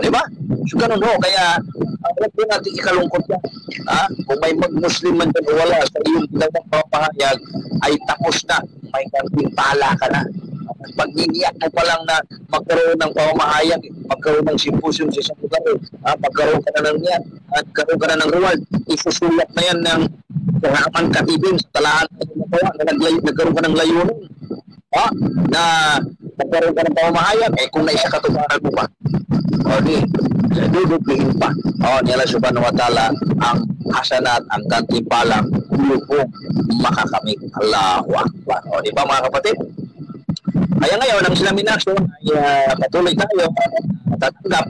Di ba? So ganun kaya huwag po natin ikalungkot yan. Kung may mag-Muslim man dyan o wala sa iyong ginawang pamahayag, ay tapos na. May kanting pala ka na. Pag iniyak mo pa lang na magkaroon ng pamahayag, magkaroon ng symposium sa isang lugar, magkaroon ka na ng yan, at magkaroon ka na ng reward, isusulat na yan ng kahaman katibin sa talaan na nagkaroon ka ng layunin. Na magkaroon ka ng pamahayag, kung naisa katubaran mo pa, duduplihin pa. Ni Allah Subhanahu wa Ta'ala ang hasanat, ang gantimpalang lubong makakamit. Allahu Akbar. Di ba mga kapatid? Kaya ngayon, ang Islamic Action ay patuloy tayo tatanggap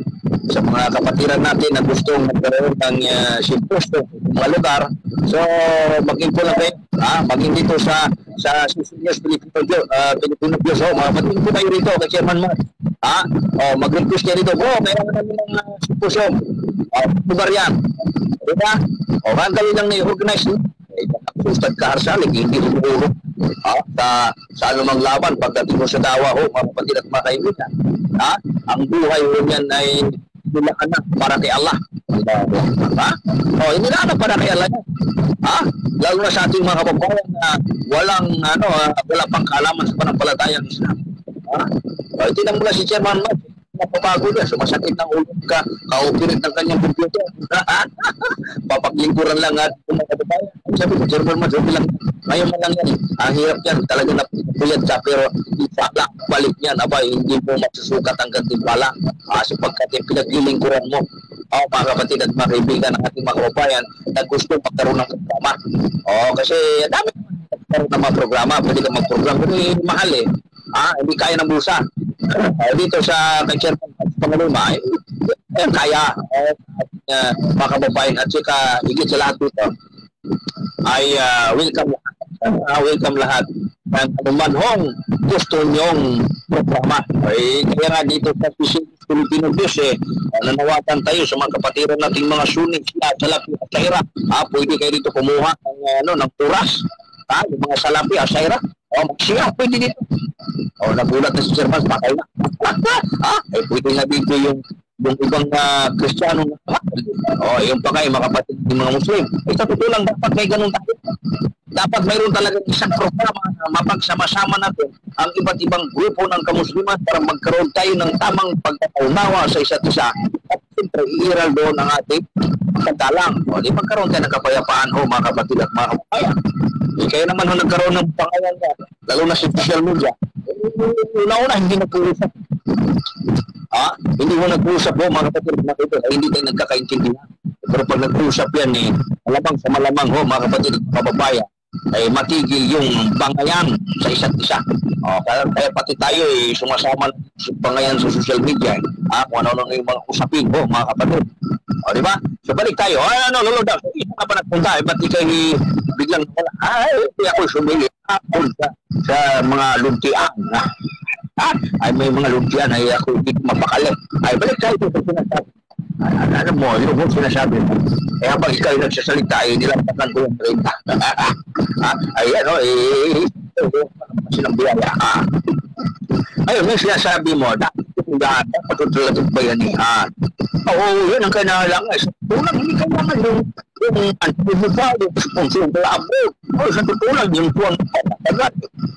sa mga kapatiran natin na gustong magkaroon ng symposium sa mga lugar. So, mag-info lang kayo. Maging dito sa News Filipino News. Mga kapatid po kayo rito kay Chairman Mark. Mag-request kayo dito. Mayroon namin ng symposium. Lugar yan. Diba? Hanggang lang na i-organize. Ustad Kaharsalig, hindi umuro sa anumang laban pagdating mo sa dawa mga kapatid at mga kaibigan. Ang buhay mo niyan ay nilaan na para kay Allah. Nilaan na para kay Allah yan. Lalo na sa ating mga kababayan na wala pang kaalaman sa panampalatayang Islam. Tinan mo na si Chairman Mark, napabago niya, sumasakit ng ulo ka, kaupirit ng kanyang computer. Papaglingkuran lang at kumakababayan. Sabi ko, Chairman Mark, sabi lang, ngayon man lang yan. Ang hirap yan, talaga napuyat siya, pero ipala, balik niyan, hindi mo magsusukat ang gantimpala. Sapagkat yung pinaglilingkuran mo, mga kapatid at mga kaibigan ng ating mga kababayan na gusto magkaroon ng programa. Kasi dami magkaroon ng mga programa, pwede ka mag-program, pero mahal hindi kaya ng bulsa. Dito sa Chairman Pangaluma, kaya mga kababayan at saka higit sa lahat dito ay welcome lahat ng anuman hong gusto nyong programa. Kaya nga dito sa Filipino News nanawagan tayo sa mga kapatiran nating mga Sunni, Salafi at Shaira. Pwede kayo dito kumuha ng turas. Yung mga Salafi at Shaira, magsiya, pwede dito. Nagulat na si Chairman, bakal na. Pwede nga dito yung ibang Kristiyano na yung pa kayo, mga kapatid ng mga Muslim. Sa totoo lang, dapat may ganun tayo. Dapat mayroon talaga isang programa na mapagsama-sama natin ang iba't ibang grupo ng kamusliman para magkaroon tayo ng tamang pagkakaunawa sa isa't isa. At siyempre, iiral doon ang ating pagkatalang. Di magkaroon tayo ng kapayapaan mga kapatid at mga kababayan. Kaya naman nagkaroon ng pangalan na, lalo na sa social media, una-una hindi nag-uusap. Hindi mo nag-uusap mga kapatid at mga hindi tayo nagkakaintindihan. Pero pag nag-uusap yan malamang sa malamang mga kapatid at kababayan, ay matigil yung bangayan sa isa't isa. Kaya pati tayo sumasama sa bangayan sa social media. Kung ano-ano yung mga usapin mga kapatid. Di ba? So balik tayo. Lolo daw. Isa ka pa nagpunta. Ba't di kayo biglang wala? Hindi ako sumili. Sa mga luntian. May mga luntian ay ako hindi mapakali. Balik tayo sa sinasabi. Ano mo, yun mo sinasabi mo. Habang ikaw yung nagsasalita, nilampakan ko yung 30. Silang biyaya. Ayun, yung sinasabi mo, dapat ito talagang bayanihan. Oo, yun ang kailangan. Tunang hindi kailangan yung antibuba, yung sponsor ng labo. O, sa tutulang yung tuwang patagat.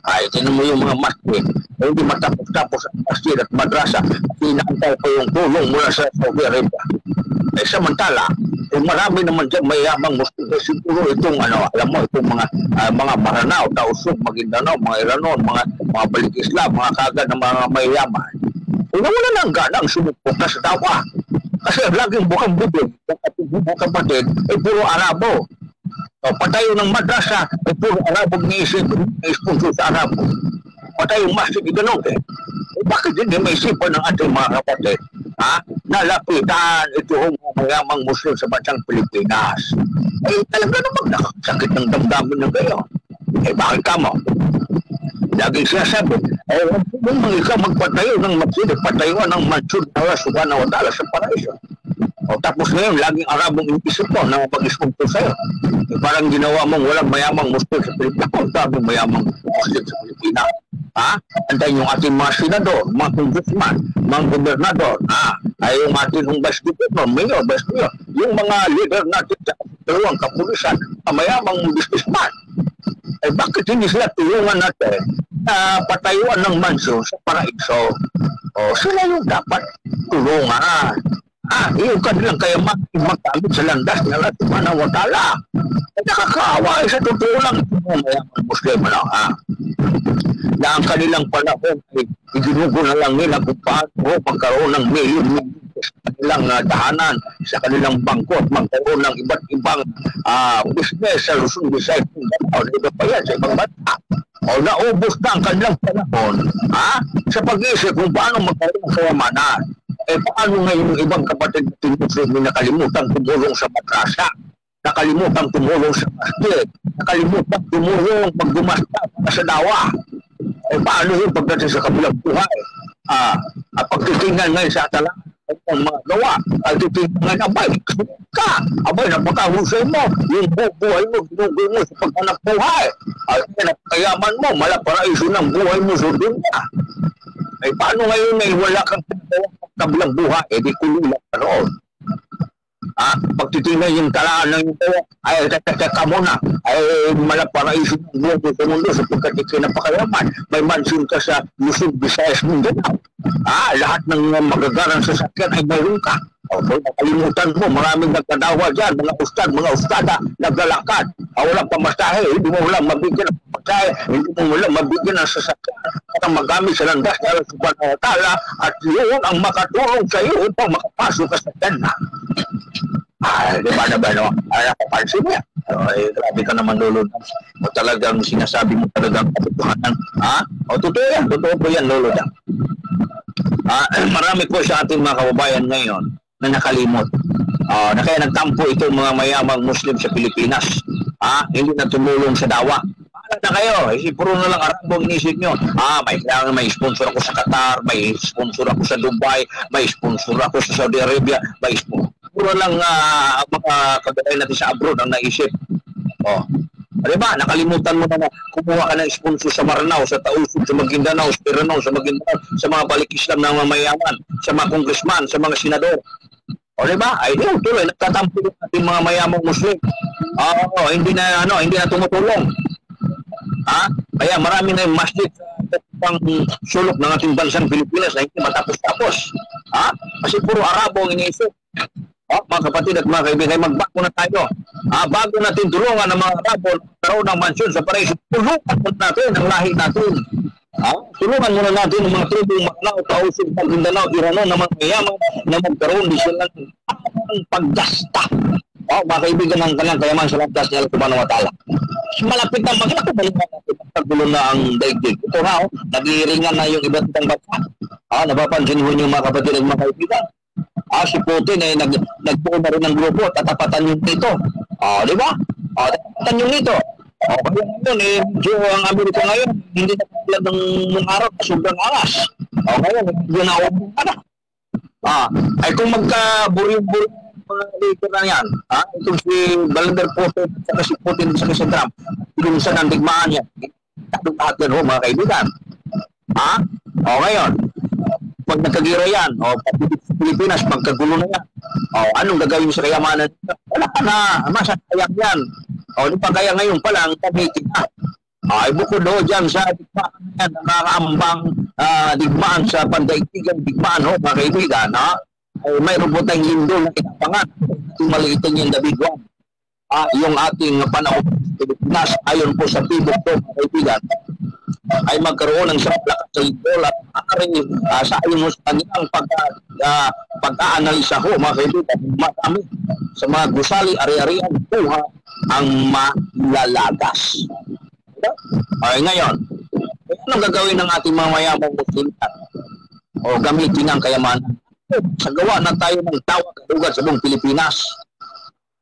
Ay, tinan mo yung mga masjid. Hindi matapos-tapos ang masjid at madrasa. Inaantay pa yung tulong mula sa Saudi Arabia. Eh, samantala, marami naman dyan mayamang Muslim. Siguro itong, alam mo, itong mga Maranao, Tausug, Maguindanao, mga Iranon, mga Balik Islam, mga kagad ng mga mayaman. Wala nang ganang sumupok na sa tawa. Kasi laging bukang bubog, bukang kapatid, ay puro Arabo. O, patayo ng madrasa, ay puro Arabo ni-isip, sponsor sa Arabo. Patayong masjid, ganun eh. Bakit hindi may isipan ng ating mga kapatid? Nalapitan itong mayamang Muslim sa bansang Pilipinas. Eh, talaga namang nakakasakit ng damdamin ng kayo. Eh, bakit ka mo? Laging sinasabi, kung ikaw magpatayo ng masjid, patayuan ng mansyon ng Allah subhanahu wa ta'ala sa paraiso. O tapos ngayon, laging Arabong inisip mo na mag-isponsor sa'yo. Eh, parang ginawa mong walang mayamang Muslim sa Pilipinas. Kung sabing mayamang Muslim sa Pilipinas. Antayin yung ating mga senador, mga congressman, mga gobernador, ay yung ating vice governor, mayor, vice mayor, yung mga leader natin sa dalawang kapulisan, mayamang businessman. Eh bakit hindi sila tulungan natin na patayuan ng mansyon sa paraiso? O sila yung dapat tulungan. Yung kanilang kayaman magkamit sa landas ng Allah subhanahu wa ta'ala. Eh nakakaawa sa totoo lang itong mayaman Muslim na ang kanilang panahon ay iginugo na lang nila kung paano magkaroon ng milyon sa kanilang tahanan, sa kanilang bangko at magkaroon ng iba't ibang business sa Luzon, Visayas, o dito pa yan sa ibang bansa. O naubos na ang kanilang panahon sa pag-iisip kung paano magkaroon ng kayamanan. Eh paano ngayon yung ibang kapatid natin Muslim na nakalimutan tumulong sa madrasa, nakalimutan tumulong sa masjid, nakalimutan tumulong paggumasta sa dawa. Eh paano yung pagdating sa kabilang buhay? Pagtitingnan ngayon sa atalang ang mga gawa, at titingnan abay napakahusay mo, yung buhay mo, ginugoy mo sa paghanap buhay. Kayaman mo, malaparaiso ng buhay mo sa dunya. Eh paano ngayon may wala kang kabilang buhay? Eh di kululak pa noon. Pagtitingnan yung talaan ng ito, ay teka muna, ay malaparaiso ng buhay mo sa mundo sapagkat ikinapakayaman. May mansion ka sa Luzon, Visayas, Mindanao. Lahat ng magagarang sasakyan ay mayroon ka. Nakalimutan mo, maraming nagkadawa dyan, mga ustad, mga ustada, naglalakad. Walang pamasahe, hindi mo walang mabigyan ng pamasahe, hindi mo walang mabigyan ng sasakyan para magamit sa landas ng Allah subhanahu wa ta'ala at yun ang makatulong sa iyo upang makapasok ka sa Jannah. Di ba na ba, no? Nakapansin niya. Grabe ka naman, Lolo. O talagang sinasabi mo talagang katotohanan. Totoo yan. Totoo po yan, Lolo. Marami po sa ating mga kababayan ngayon na nakalimot. Na kaya nagtampo itong mga mayamang Muslim sa Pilipinas. Hindi na tumulong sa dawa. Paano na kayo? Puro na lang Arabo ang inisip nyo. May sponsor ako sa Qatar, may sponsor ako sa Dubai, may sponsor ako sa Saudi Arabia, may sponsor. Puro lang mga kagaya natin sa abroad ang naisip. Diba? Nakalimutan mo na kumuha ka ng sponsor sa Maranao, sa Tausug, sa Maguindanao, sa Iranon, sa Maguindanao, sa mga Balik Islam ng mga mayaman, sa mga congressman, sa mga senador. Diba? Ay, tuloy, nagtatampo natin mga mayamang Muslim. Hindi na tumutulong. Kaya marami na yung masjid sa pang sulok ng ating bansang Pilipinas na hindi matapos-tapos. Kasi puro Arabo ang iniisip. Mga kapatid at mga kaibigan, magbago na tayo. Bago natin tulungan ng mga Arabo karoon ng mansyon sa paraiso, tulungan natin ang lahi natin. Tulungan muna natin ang mga tribong Maranao, Tausug, Maguindanao, Iranon na mga mayaman na magkaroon din sila ng paggasta. Mga kaibigan ng kanyang kayaman sa landas ni Allah subhanahu wa ta'ala. Malapit na magkakabalikan natin magkagulo na ang daigdig. Ito na, nag-iiringan na yung iba't ibang bansa. Napapansin mo yung mga kapatid at mga kaibigan. Si Putin ay nagbuo na rin ng grupo at tatapatan yung ito. Di ba? Tatapatan yung ito. Kaya ngayon, ang Amerika ngayon, hindi na tulad ng araw na sobrang angas. Ngayon, hindi na ubong ka na. Ay kung magka-buring-buring mga leader na yan, itong si Vladimir Putin at si Putin sa si Trump, ilusan ang digmaan yan. Lahat yan mga kaibigan. Ngayon, pag nagkagira yan, Pilipinas, magkagulo na yan. O, anong gagawin sa kayamanan? Wala na, masasayang yan. O, di pa kaya ngayon pa lang, gamitin na. Ay, bukod do dyan sa digmaan yan, nakakaambang digmaan sa pandaigdigan, digmaan ho, mga kaibigan, ha? Ay, mayroon po tayong lindol na kinapangan. Yung maliitin yung Dabiguan. Yung ating panahon Pilipinas, ayon po sa tibok po, mga kaibigan, ay magkaroon ng isang lakas sa lindol at sa ayon mo sa kanilang pag-aanalisa ho, mga kaibigan, marami sa mga gusali, ari-arian, buha ang malalagas. Okay, ngayon, anong gagawin ng ating mga mayamang Muslim o gamitin ang kayamanan? Sa gawa na tayo ng tawag kalugar sa buong Pilipinas.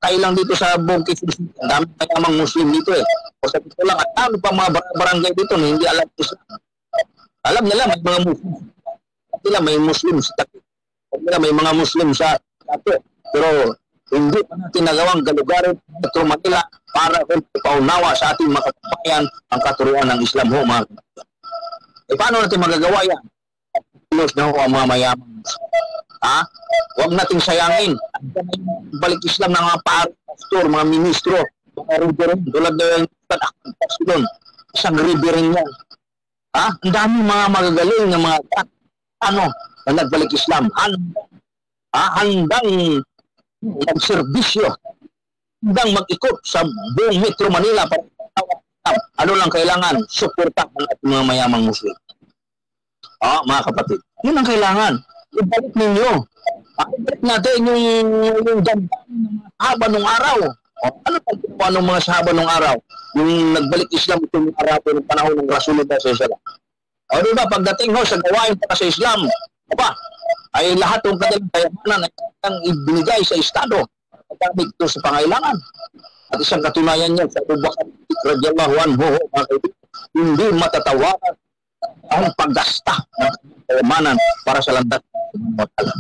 Tayo lang dito sa buong Quezon, ang dami mayamang Muslim dito eh. O sa dito lang, at ano pa mga barangay dito na hindi alam Islam. Alam nila may mga Muslim. At nila may Muslim sa Takip. At nila may mga Muslim sa Takip. Pero hindi pa natin nagawang galugarin sa Manila para paunawa sa ating mga kababayan ang katuruan ng Islam ho, mga paano natin magagawa yan? Pilos na ho ang mga mayaman. Huwag nating sayangin. Balik Islam ng mga pastor, mga ministro, mga reverend, tulad na yung doon. Isang reverend yan. Ang dami mga magagaling ng mga na nagbalik Islam. Handang magserbisyo, hanggang mag-ikot sa buong Metro Manila para ano lang kailangan, suporta ng ating mga mayamang Muslim. Mga kapatid, yun ang kailangan. Ibalik ninyo. Ibalik natin yung ganda ng sahaba nung araw. Ano pang ginawa ng mga sahaba nung araw? Yung nagbalik Islam itong araw ng panahon ng Rasulullah SAW. Diba, pagdating sa gawain para sa Islam, ay lahat ng kanilang kayamanan ay ibinigay sa Estado pagkamit ito sa pangailangan. At isang katunayan niya sa Abu Bakar radhiyallahu anhu, hindi matatawaran ang paggasta ng kayamanan para sa landas ng matala.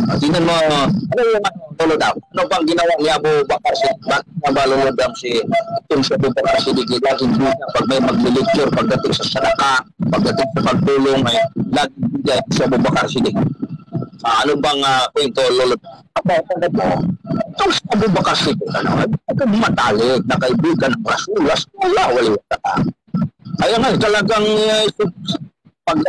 At tingnan mo, ano yung tulad daw? Ano bang ginawa ni Abu Bakar bakit nabalulod si itong sa Abu Bakar Siddiq? Laging bigay pag may maglilecture, pagdating sa sadaka, pagdating sa pagtulong, ay laging bigay sa Abu Bakar Siddiq. Ano bang kwento, Lolo? Ito sa Abu Bakar Siddiq, matalig na kaibigan ng Rasulullah, wala. Kaya nga, talagang pag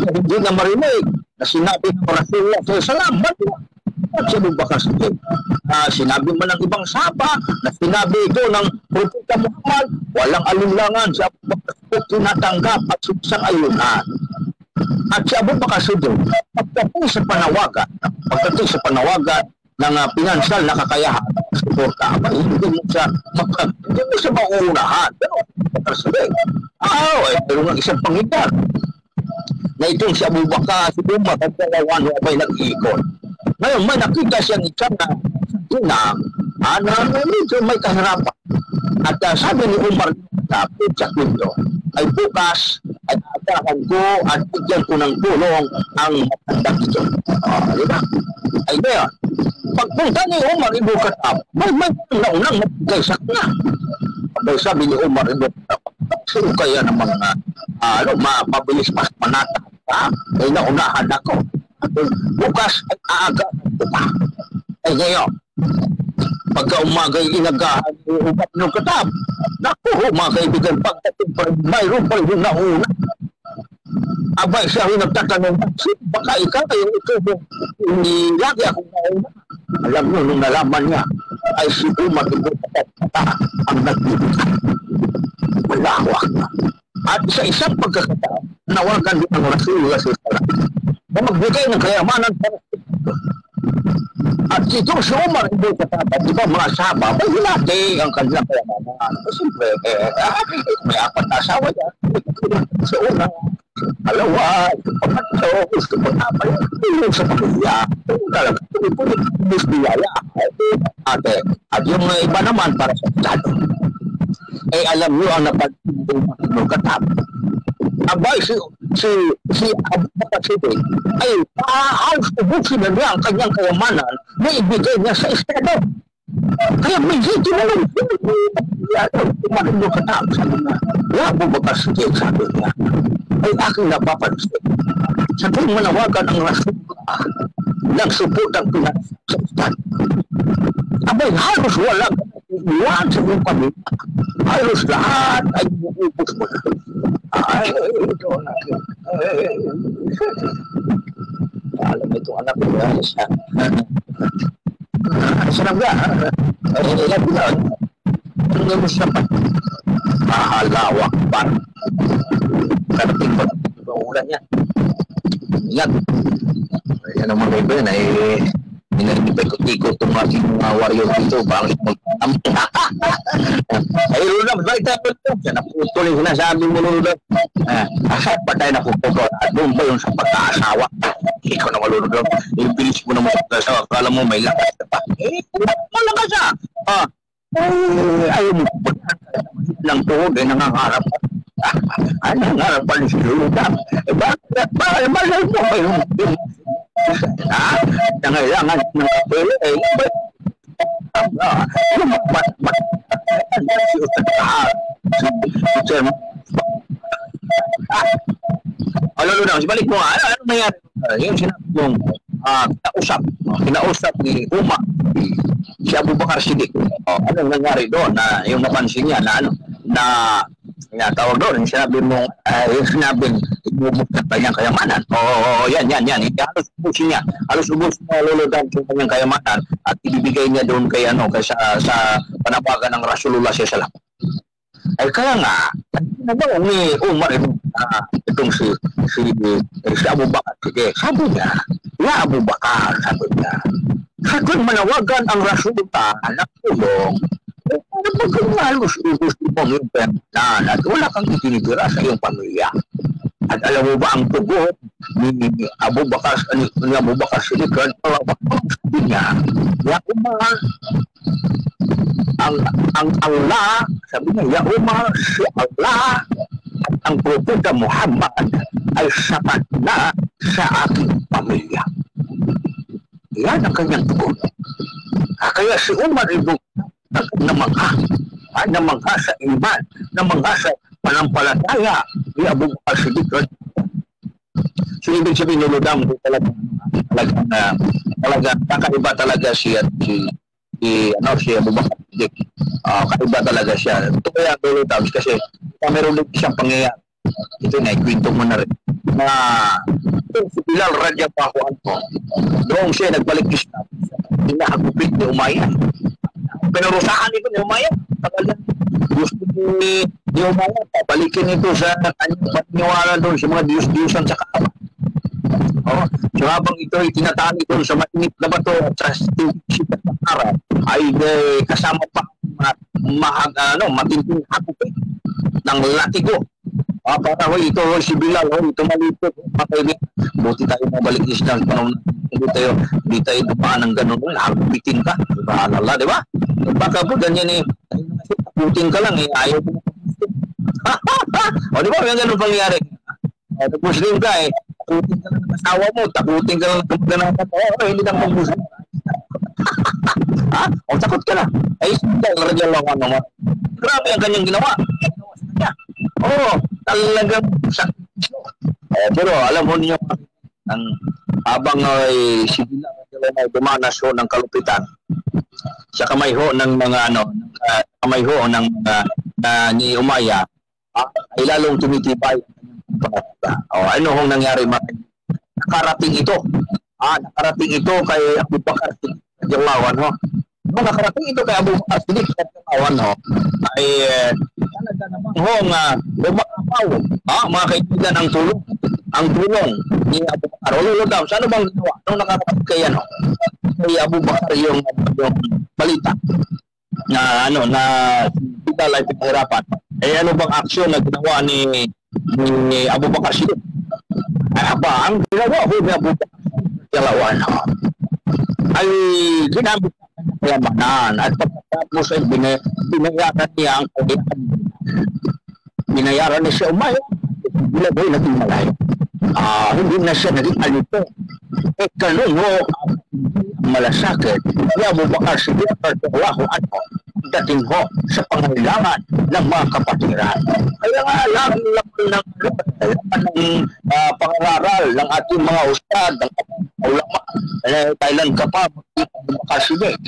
hindi na marinig na sinabi ng Rasulullah, salamat at sa Abu Bakar Siddiq. Sinabi man ng ibang sapa na sinabi ito ng Propeta Muhammad, walang alinlangan sa Abu Bakar Siddiq tinatanggap at sumasang-ayunan. At si Abu Bakar Siddiq, pagdating sa panawagan ng pinansyal na kakayahan, suporta, hindi mo siya mauunahan. Pero Abu Bakar Siddiq, pero ng isang pangitan na itong si Abu Bakar Siddiq, magkakawan mo abay nag-iikot. Ngayon, may nakita siyang isang na medyo may kahirapan. At sabi ni Umar, sa kwento, ay bukas ay aatakan ko at bigyan ko ng tulong ang matandang ito. Diba? Ay ngayon, pagpunta ni Umar Ibn Khattab, may naunang magbigay sa kanya. Abay sabi ni Umar Ibn Khattab, sino kaya ng mga mabilis mas manata? Ay naunahan ako. Bukas ay aaga ko pa. Ay ngayon, pagka umagay inagahan ni Umar Ibn Khattab, naku, mga kaibigan, pagdating pa rin, mayroon pa rin nauna. Abay siya rin nagtatanong, baka ikaw hindi lagi akong nauna. Alam nyo, nung nalaman niya, ay si Umar Ibn Khattab ang nagbibigay. Malawak na. At sa isang pagkakataon, nawagan din ang Rasulullah SAW na magbigay ng kayamanan para sa ito. At ito si Umar Ibn Khattab, di ba mga sahaba, may hinati ang kanilang kayamanan. Siyempre, may apat na asawa yan. Sa una, alawa, pangatlo, gusto mo na pa yung sa pamilya. Talaga, pulis biyaya. At yung iba naman para sa Estado. Alam nyo ang napag-ibig ng Khattab. Abay, si Abu Bakar Siddiq ay halos ubusin na niya ang kanyang kayamanan na ibigay niya sa Estado. Kaya may hito na lang. Umar Ibn Khattab, sabi niya, Abu Bakar Siddiq, sabi niya, ay aking napapansin. Sa tuwing manawagan ang Rasulullah nagsupot ang pinag-saktan. Abay, halos wala iwan sa iyong pamilya. Halos lahat ay bububot mo na. Ay, ito na. Alam mo itong anak ko na siya. Sarap ka. Ilan ko na. Ang gawin siya pa. Mahalawak pa. Karating pa ang ulan niya. Ingat. Yan ang mga iba yun ay inaripay-ikot itong mga warrior dito. Bangit mag-amp. Ay, Lulab, bakit tayo ito? Yan, naputol yung sinasabi mo, Lulab. Asap pa tayo napuputol. At doon ba yung sa pagkaasawa? Ikaw na malululab. Ibilis mo naman sa pagkaasawa. Kala mo may lakas ka pa. Malakas ka. Ayaw mo po. Lang tuhod ay nangangarap. Ay, nangangarap pa rin si Lulab. Bakit malay mo ba yung nangailangan ng kapila eh Lolo na, balik mo ano nangyari? Yung sinabi yung kinausap ni Uma si Abu Bakar Siddiq. Anong nangyari doon na yung napansin niya na tawag doon, yung sinabi mo, yung sinabing ibubuk ng kanyang kayamanan. Yan. Halos ubusin niya. Halos ubusin niya luludan yung kanyang kayamanan at ibibigay niya doon kay sa panabagan ng Rasulullah SAW. Ay kaya nga, nagawa ni Umar itong si Abu Bakar. Sabi niya, ya Abu Bakar, sabi niya, sa kung manawagan ang Rasulullah na tulong, halos gusto mong impernal at wala kang itinitira sa iyong pamilya. At alam mo ba ang tugot ni Abu Bakar Siddiq? Sabi niya, ya Umar, ang Allah, sabi niya, ya Umar, si Allah at ang Propeta Muhammad ay sapat na sa aking pamilya. Yan ang kanyang tugon. Kaya si Umar namangha sa iman, namangha sa panampalataya ni Abu Bakar Siddiq. So, ibig sabihin, niludam ko talagang kakaiba talaga si Abu Bakar Siddiq. Kakaiba talaga siya. Ito kaya niludam kasi meron din siyang pangyayari. Ito na, ikwento mo na rin. Si Bilal radiyallahu anhu, doon siya nagbalik Islam, hinahagupit ni Umayyah. Pinurusahan ito ni Umayyah. Gusto ni Umayyah, pabalikin ito sa kanyang paniniwala doon sa mga Diyos-Diyosan sa Kaaba. So habang ito ay tinatali doon sa mainit na bato at sa sipat ng araw, ay kasama pa matinding hagupit ng latigo. Para ito si Bilal, ito malipot. Buti tayo mabalik Islam. Hindi tayo dumaan ng ganun. Hagupitin ka. Subhanallah, di ba? Baka po ganyan hagupitin ka lang ayaw mo. Di ba? May ganun pangyayari. Muslim ka hagupitin ka lang ng asawa mo. Takutin ka lang ng ganapan. Hindi lang pag-Muslim. Takot ka na. Ay, radiyallahu anhu. Grabe ang kanyang ginawa. Talagang sakit. Pero alam mo niyo, habang si Bilal ay dumanas ho ng kalupitan sa kamay ho ng mga kamay ho ng ni Umayyah, ay lalong tumitibay. Ano hong nangyari? Nakarating ito kay Abu Bakar radiyallahu anhu. Nakarating ito kay Abu Bakar radiyallahu anhu ay talaga namang lumakapaw mga kaibigan ang tulong ni Abu Bakar. Daw, sa ano bang ginawa? Nung nakarating kay Abu Bakar yung balita na Bilal ay pinahirapan. Ano bang aksyon na ginawa ni Abu Bakar Siddiq? Ang ginawa ko ni Abu Bakar radiyallahu ay ginamit kayamanan at pagkatapos ay binayaran niya ang kailangan. Binayaran niya si Umayyah. Bila ba yung naging malayo? Hindi na siya naging alito. Kanun mo malasakit ni Abu Bakar Siddiq radiyallahu anhu dating ho sa pangailangan ng mga kapatiran. Kaya nga, lagi lang ng pangaral ng ating mga ustad, ng ulama. Kailan ka pa maging Abu Bakar Siddiq?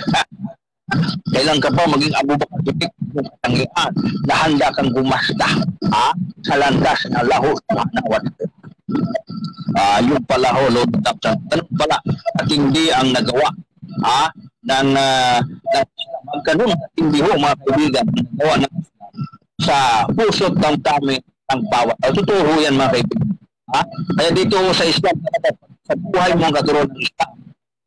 Kailan ka pa maging Abu Bakar Siddiq ng katangian na handa kang gumasta sa landas na laho subhanahu wa ta'ala. Yung pala ho, Lord Dr. Ganun pala at hindi ang nagawa ng ganun at hindi ho mga kaibigan nagawa ng sa pusot ng dami ng bawat. Totoo ho yan mga kaibigan. Kaya dito sa Islam, sa buhay mo ang katuroon ng Islam,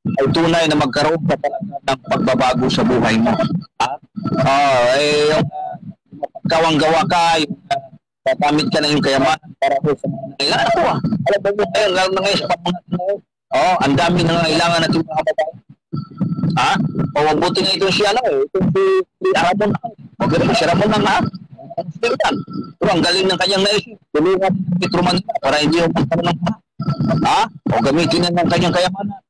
ay tunay na magkaroon ka talaga ng pagbabago sa buhay mo. Yung pagkawang-gawa ka, yung gagamit ka na yung kayamanan para po sa mga nangailangan. Alam ba mo ngayon, lalo na ngayon sa pamunat mo, ang dami na nangailangan natin mga babae. Mabuti nga itong siya lang itong si Ramon. Magaling si Ramon lang pero ang galing ng kanyang naisip. Tulungan Petro Manila para hindi yung magkaroon ng o gamitin na ng kanyang kayamanan.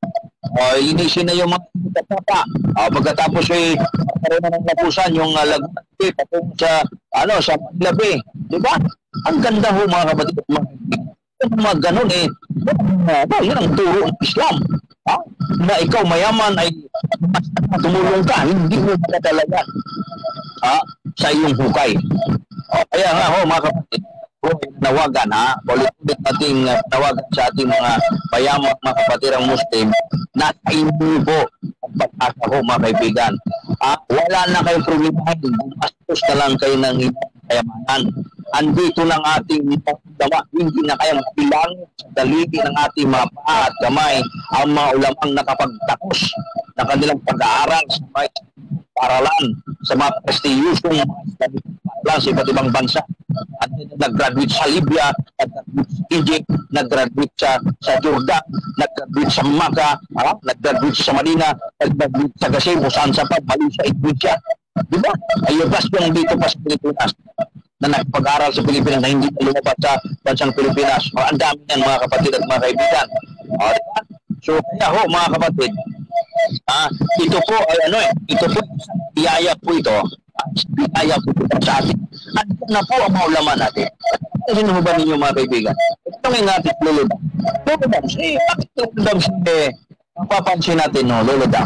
Linisin na yung mga pagkatapa. Pagkatapos ay magkaroon na ng lapusan yung Laguna patong sa Labi. Diba? Ang ganda ho mga kapatid at mga ganun yan ang turo ng Islam. Na ikaw mayaman ay tumulong ka, hindi mo talaga sa iyong hukay. Kaya nga ho mga kapatid, nawagan ulit nating nawagan sa ating mga mayaman mga kapatirang Muslim na sa inyo po ang pag-asa ho mga kaibigan. Wala na kayong problemahin, bumastos na lang kayo ng kayamanan. Andito ng ating pagdama, hindi na kayang bilang sa daligi ng ating mga paa at kamay ang mga ulamang nakapagtapos ng kanilang pag-aaral sa mga paralan, sa mga prestiyusong lang sa iba't ibang bansa. At nag-graduate sa Libya, nag-graduate sa Egypt, nag-graduate sa Jordan, nag-graduate sa Makkah, nag-graduate sa Manila, nag-graduate sa Gasim, o saan sa pa, Malaysia, Indonesia. Diba? Ayun, plus yung dito pa sa Pilipinas na nakapag-aral sa Pilipinas na hindi na lumabas sa bansang Pilipinas. Ang dami yan mga kapatid at mga kaibigan. Diba? So, kaya ho mga kapatid, ito po ay ito po biyaya po ito. Biyaya po ito sa atin. Andiyan na po ang mga ulama natin. Sino ba ninyo mga kaibigan? Ito ngayon natin, Lolo Dam. Lolo Dam, bakit Lolo Dam papansin natin, Lolo Dam?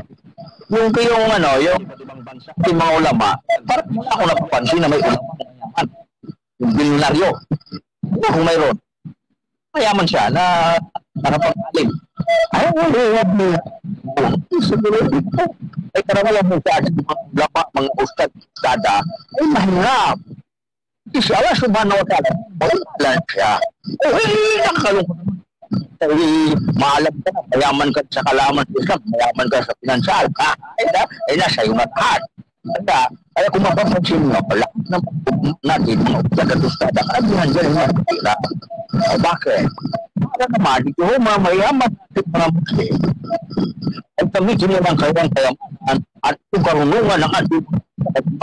Yung mga ulama, parang mula ako napapansin na may ulama na mayaman. Yung bilyonaryo. Ano kung mayroon? Mayaman siya na nakapag-alim. Wag mo. Ay karamihan mo sa ating mga ulama, mga ustad-ustada, ay mahirap. Kasi Allah subhanahu wa ta'ala, wala siya. Nakakalungkot naman. Maalam ka na, mayaman ka sa kalaman sa Islam, mayaman ka sa finansal. Ay nasa iyo na lahat. Kaya kung mapapansin nyo, lahat ng natin, mga ustad-ustada, karamihan dyan yung mahirap. Bakit? Para naman, ito mayaman natin mga Muslim. At gamitin nyo ng kayang kayamanan at yung karunungan ng ating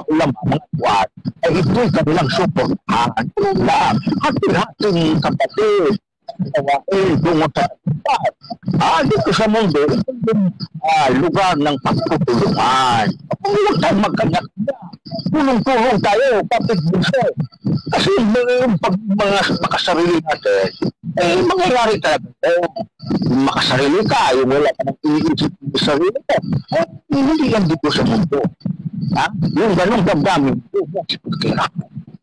ulama, mga tuwad, ay ito'y kanilang suportahan. Ano lang, hati-hating kapatid, tungo sa kapatid. Dito sa mundo, ito yung lugar ng pagtutulungan. Huwag tayong magkanya-kanya. Tulong-tulong tayo, kapit-buso. Kasi yung mga makasarili natin, mangyayari talaga. Makasarili ka, yung wala ka nang iniisip sa sarili ko. Hindi yan dito sa mundo. Yung ganong damdamin,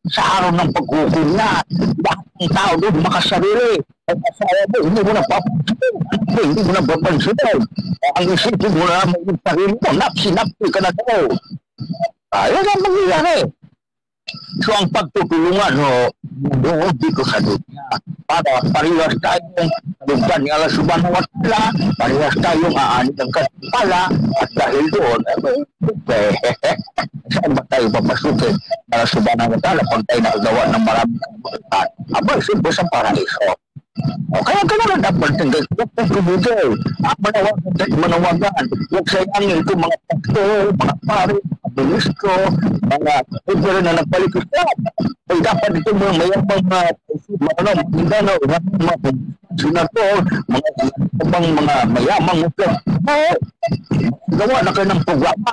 sa araw ng paghukom na, lahat ng tao doon makasarili. Ang asawa mo, hindi mo na papansin. Hindi mo na papansin. Ang isipin mo na may sarili mo, napsi-napsi ka na daw. Yan ang mangyayari. So ang pagtutulungan dito sa dunya para parehas tayong lugdan ni Allah subhanahu wa ta'ala, parehas tayong aanit ng kasipala at dahil doon saan ba tayo papasukin Allah subhanahu wa ta'ala pag tayo nakagawa ng maraming kabutan? Abay, simple sa paraiso. Kaya gano'n ang dapat tinggal kumigay. Manawagan. Huwag sayangin ito mga pastor, mga pare, mga ministro, mga ibig na nagpalikustad. Ay dapat ito mga mayabang mga Mindanao, mga senator, mga mayamang muslim. Gawa na kayo ng programa.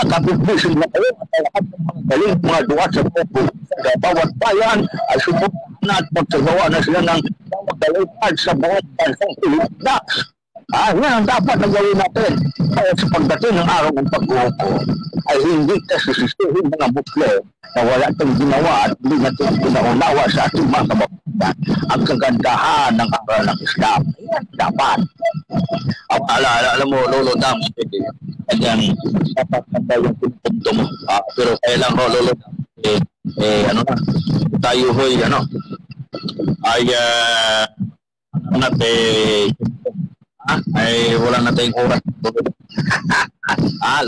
Kapit-bisig na kayo at lahat ng mga galing mga duwat sa popo sa bawat bayan ay suportahan na at magsagawa na sila ng pagdalipad sa bawat bansang Pilipinas. Yan ang dapat na gawin natin. Kaya sa pagdating ng araw ng pag-uoko ay hindi kasi sisihin mga Muslim na wala itong ginawa at hindi natin pinaunawa sa ating mga kababayan ang kagandahan ng aral ng Islam. Yan dapat. Alam mo, Lolo Dam, kanyang dapat na yung punto mo. Pero kaya lang, Lolo Dam, tayo hoy, ay wala na tayong oras.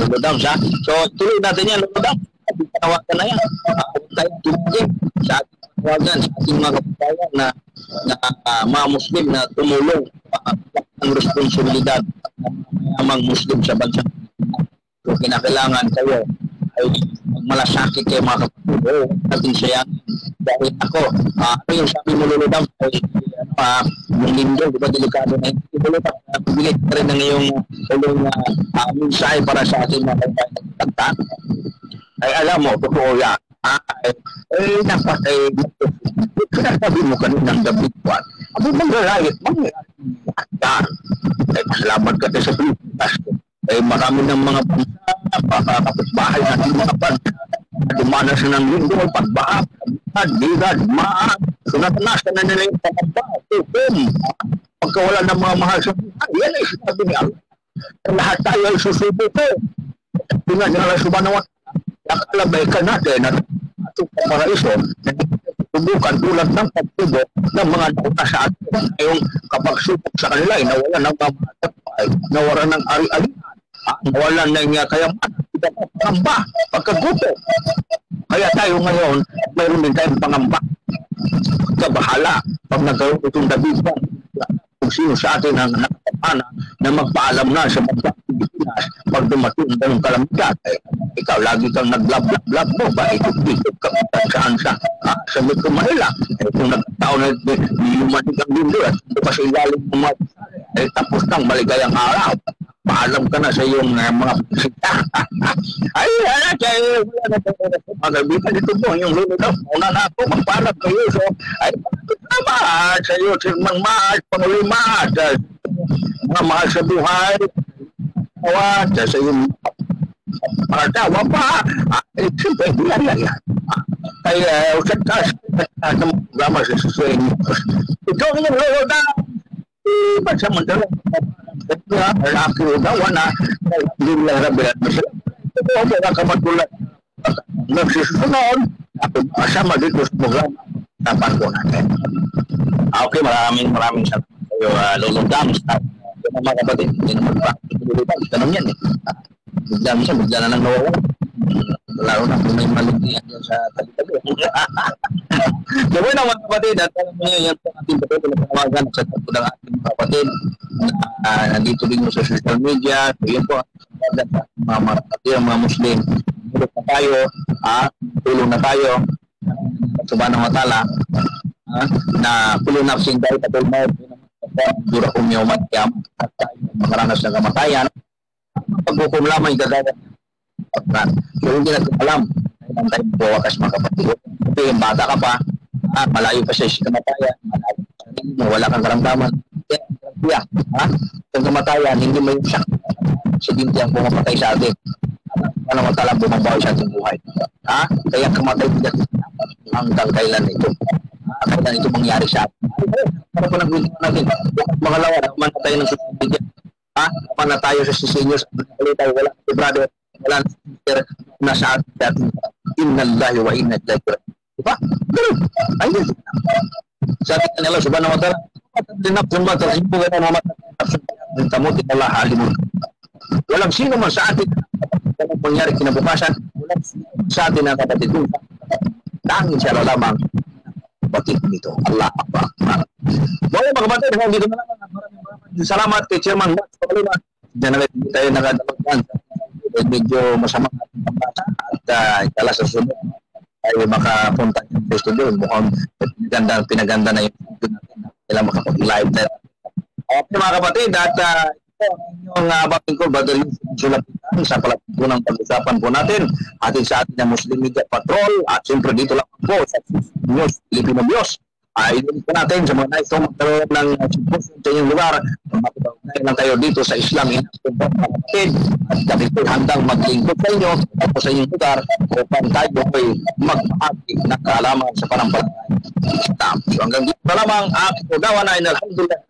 Lolo Dam, so tuloy natin yan, Lolo Dam. Tawagan na yan. Tayo tumigil sa ating tawagan, sa ating mga kababayan na mga Muslim na tumulong ang responsibilidad ng mga Muslim sa bansa. So kinakailangan kayo ay magmalasakit kayo mga kapatid. Natin siya dahil ako, yung sabi mo Lolo Dam, yung linggo, di ba delikado na yung Lolo Dam, pigilit ka rin ng iyong mensahe para sa ating mga kapatid. Ay alam mo, totoo yan. Dapat sinasabi mo kaninang gabi ko. Mangyayari. Pasalamat ka sa Pilipinas. Marami ng mga bansa, kapitbahay natin mga bansa. Dumanas na ng linggo, pagbaha, digad, maan. So natanasan na nila yung pagbaha, tukum. Pagkawala ng mga mahal sa buhay, yan ay sinabi ni Allah. Lahat tayo ay susubo ko. Tingnan nila Allah subhanahu wa ta'ala. Nakalabay natin at itong paraiso na tubukan tulad ng pagtubo ng mga nauna sa atin. Ngayong kapag supok sa kanila ay nawalan ng mamatapay, nawalan ng ari-arian, nawalan ng kayamanan, pangamba, pagkaguto. Kaya tayo ngayon, mayroon din tayong pangamba. Kabahala pag nagkaroon itong dabigan kung sino sa atin ang nakapana na magpaalam na sa mga Pilipinas pag dumating ng kalamidad. Ikaw lagi kang nag-blab mo ba? Ikot-ikot ka saan sa Metro Manila. Kung nagkataon na lumating kang lindo at bukas ilalim mo tapos ng maligayang araw. Paalam ka na sa iyong mga bisita. Ay, wala na mga kaibigan dito po, yung Lolo Dam, una na ako, magpaalam kayo. So, ay, salamat sa iyo, Sirmang Mahal, Pangulimat, mga mahal sa buhay, sa iyong mga tawa pa. Siyempre, yan. Kaya, usap ka sa programa sa susunod. Ito ang yung Lolo Dam. Pansamantala, laki o dawa na hindi lang rabilat mo sila. Ito ang mga kamatulan. Nagsusunod, kasama dito sa programa. Tapan ko natin. Okay, maraming salamat sa iyo, Lolo Dam. Mga kapatid, hindi naman pa. Ganun yan eh. Bigla na lang nawawala. Lalo na kung may maligyan sa tabi-tabi. Gawin na mga kapatid, at alam mo yan po ating kapatid na panawagan sa tapo ng ating kapatid na nandito din mo sa social media. So yun po, mga kapatid, mga Muslim. Tulong na tayo, tulong na tayo, subhanahu wa ta'ala, na kulong nafsing dahil tagal mo, dura kumiyawmat kaya makaranas ng kamatayan. Pagbukom lamang gagawin. So hindi natin alam ang tayo po wakas mga kapatid. Kasi bata ka pa, malayo pa siya sa kamatayan, wala kang karamdaman. Kaya, ang kamatayan, hindi may siya. Si Dinti ang pumapatay sa atin. Ano mo talang bumabawi sa ating buhay. Kaya kamatay din hanggang kailan ito. Kailan ito mangyari sa atin. Para po nag-window natin. Mga lawa, naman tayo ng social media. Naman na tayo sa seniors. Wala si brother. Wala na sister na sa atin. Innallahi wa inna ilaihi raji'un. Diba? Ayun. Sa atin nila, subhanahu wa ta'ala. Dinapsun ba? Tarsibugan na naman. Tamutin Allah halimun. Walang sino man sa atin kung mangyari kinabukasan, walang sino sa atin ang kapatid. Tangin siya lamang batid nito. Allah Akbar. Mga kapatid, dito na lang. Maraming salamat kay Chairman Max Pakalima. Diyan na tayo nakadalagan. Medyo masama ating pambata at ikala sa sunod ay makapunta sa studio. Mukhang pinaganda na yung studio natin. Kailangan makapag-live tayo. Okay mga kapatid, at ito ang inyong bating ko, Brother Yusuf Sulapita. sa palatunang pag-usapan po natin atin sa ating Muslim Media Patrol at siyempre dito lang po sa News Filipino News. Inulit po natin sa mga nais kung magkaroon ng symposium sa inyong lugar. Makipag-ugnayan lang kayo dito sa Islam Inactive at kami po handang maglingkod sa inyo at sa inyong lugar upang tayo ay magpahagi ng kaalaman sa panampalataya. So hanggang dito na lamang aking ugawan ay alhamdulillah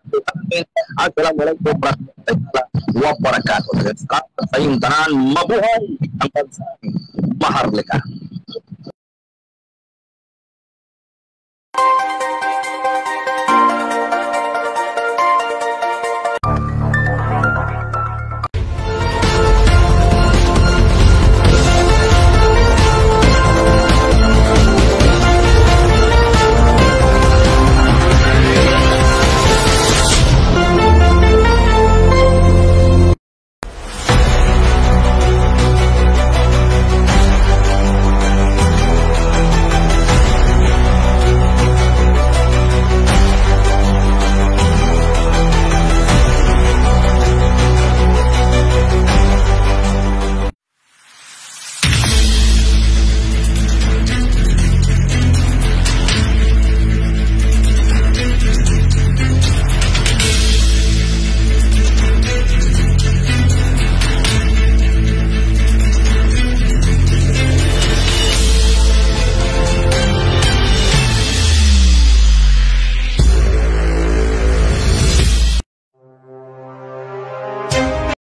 at Assalamualaikum warahmatullahi wabarakatuh. Salamat sa iyong tanan, mabuhay ang bansa Maharlika.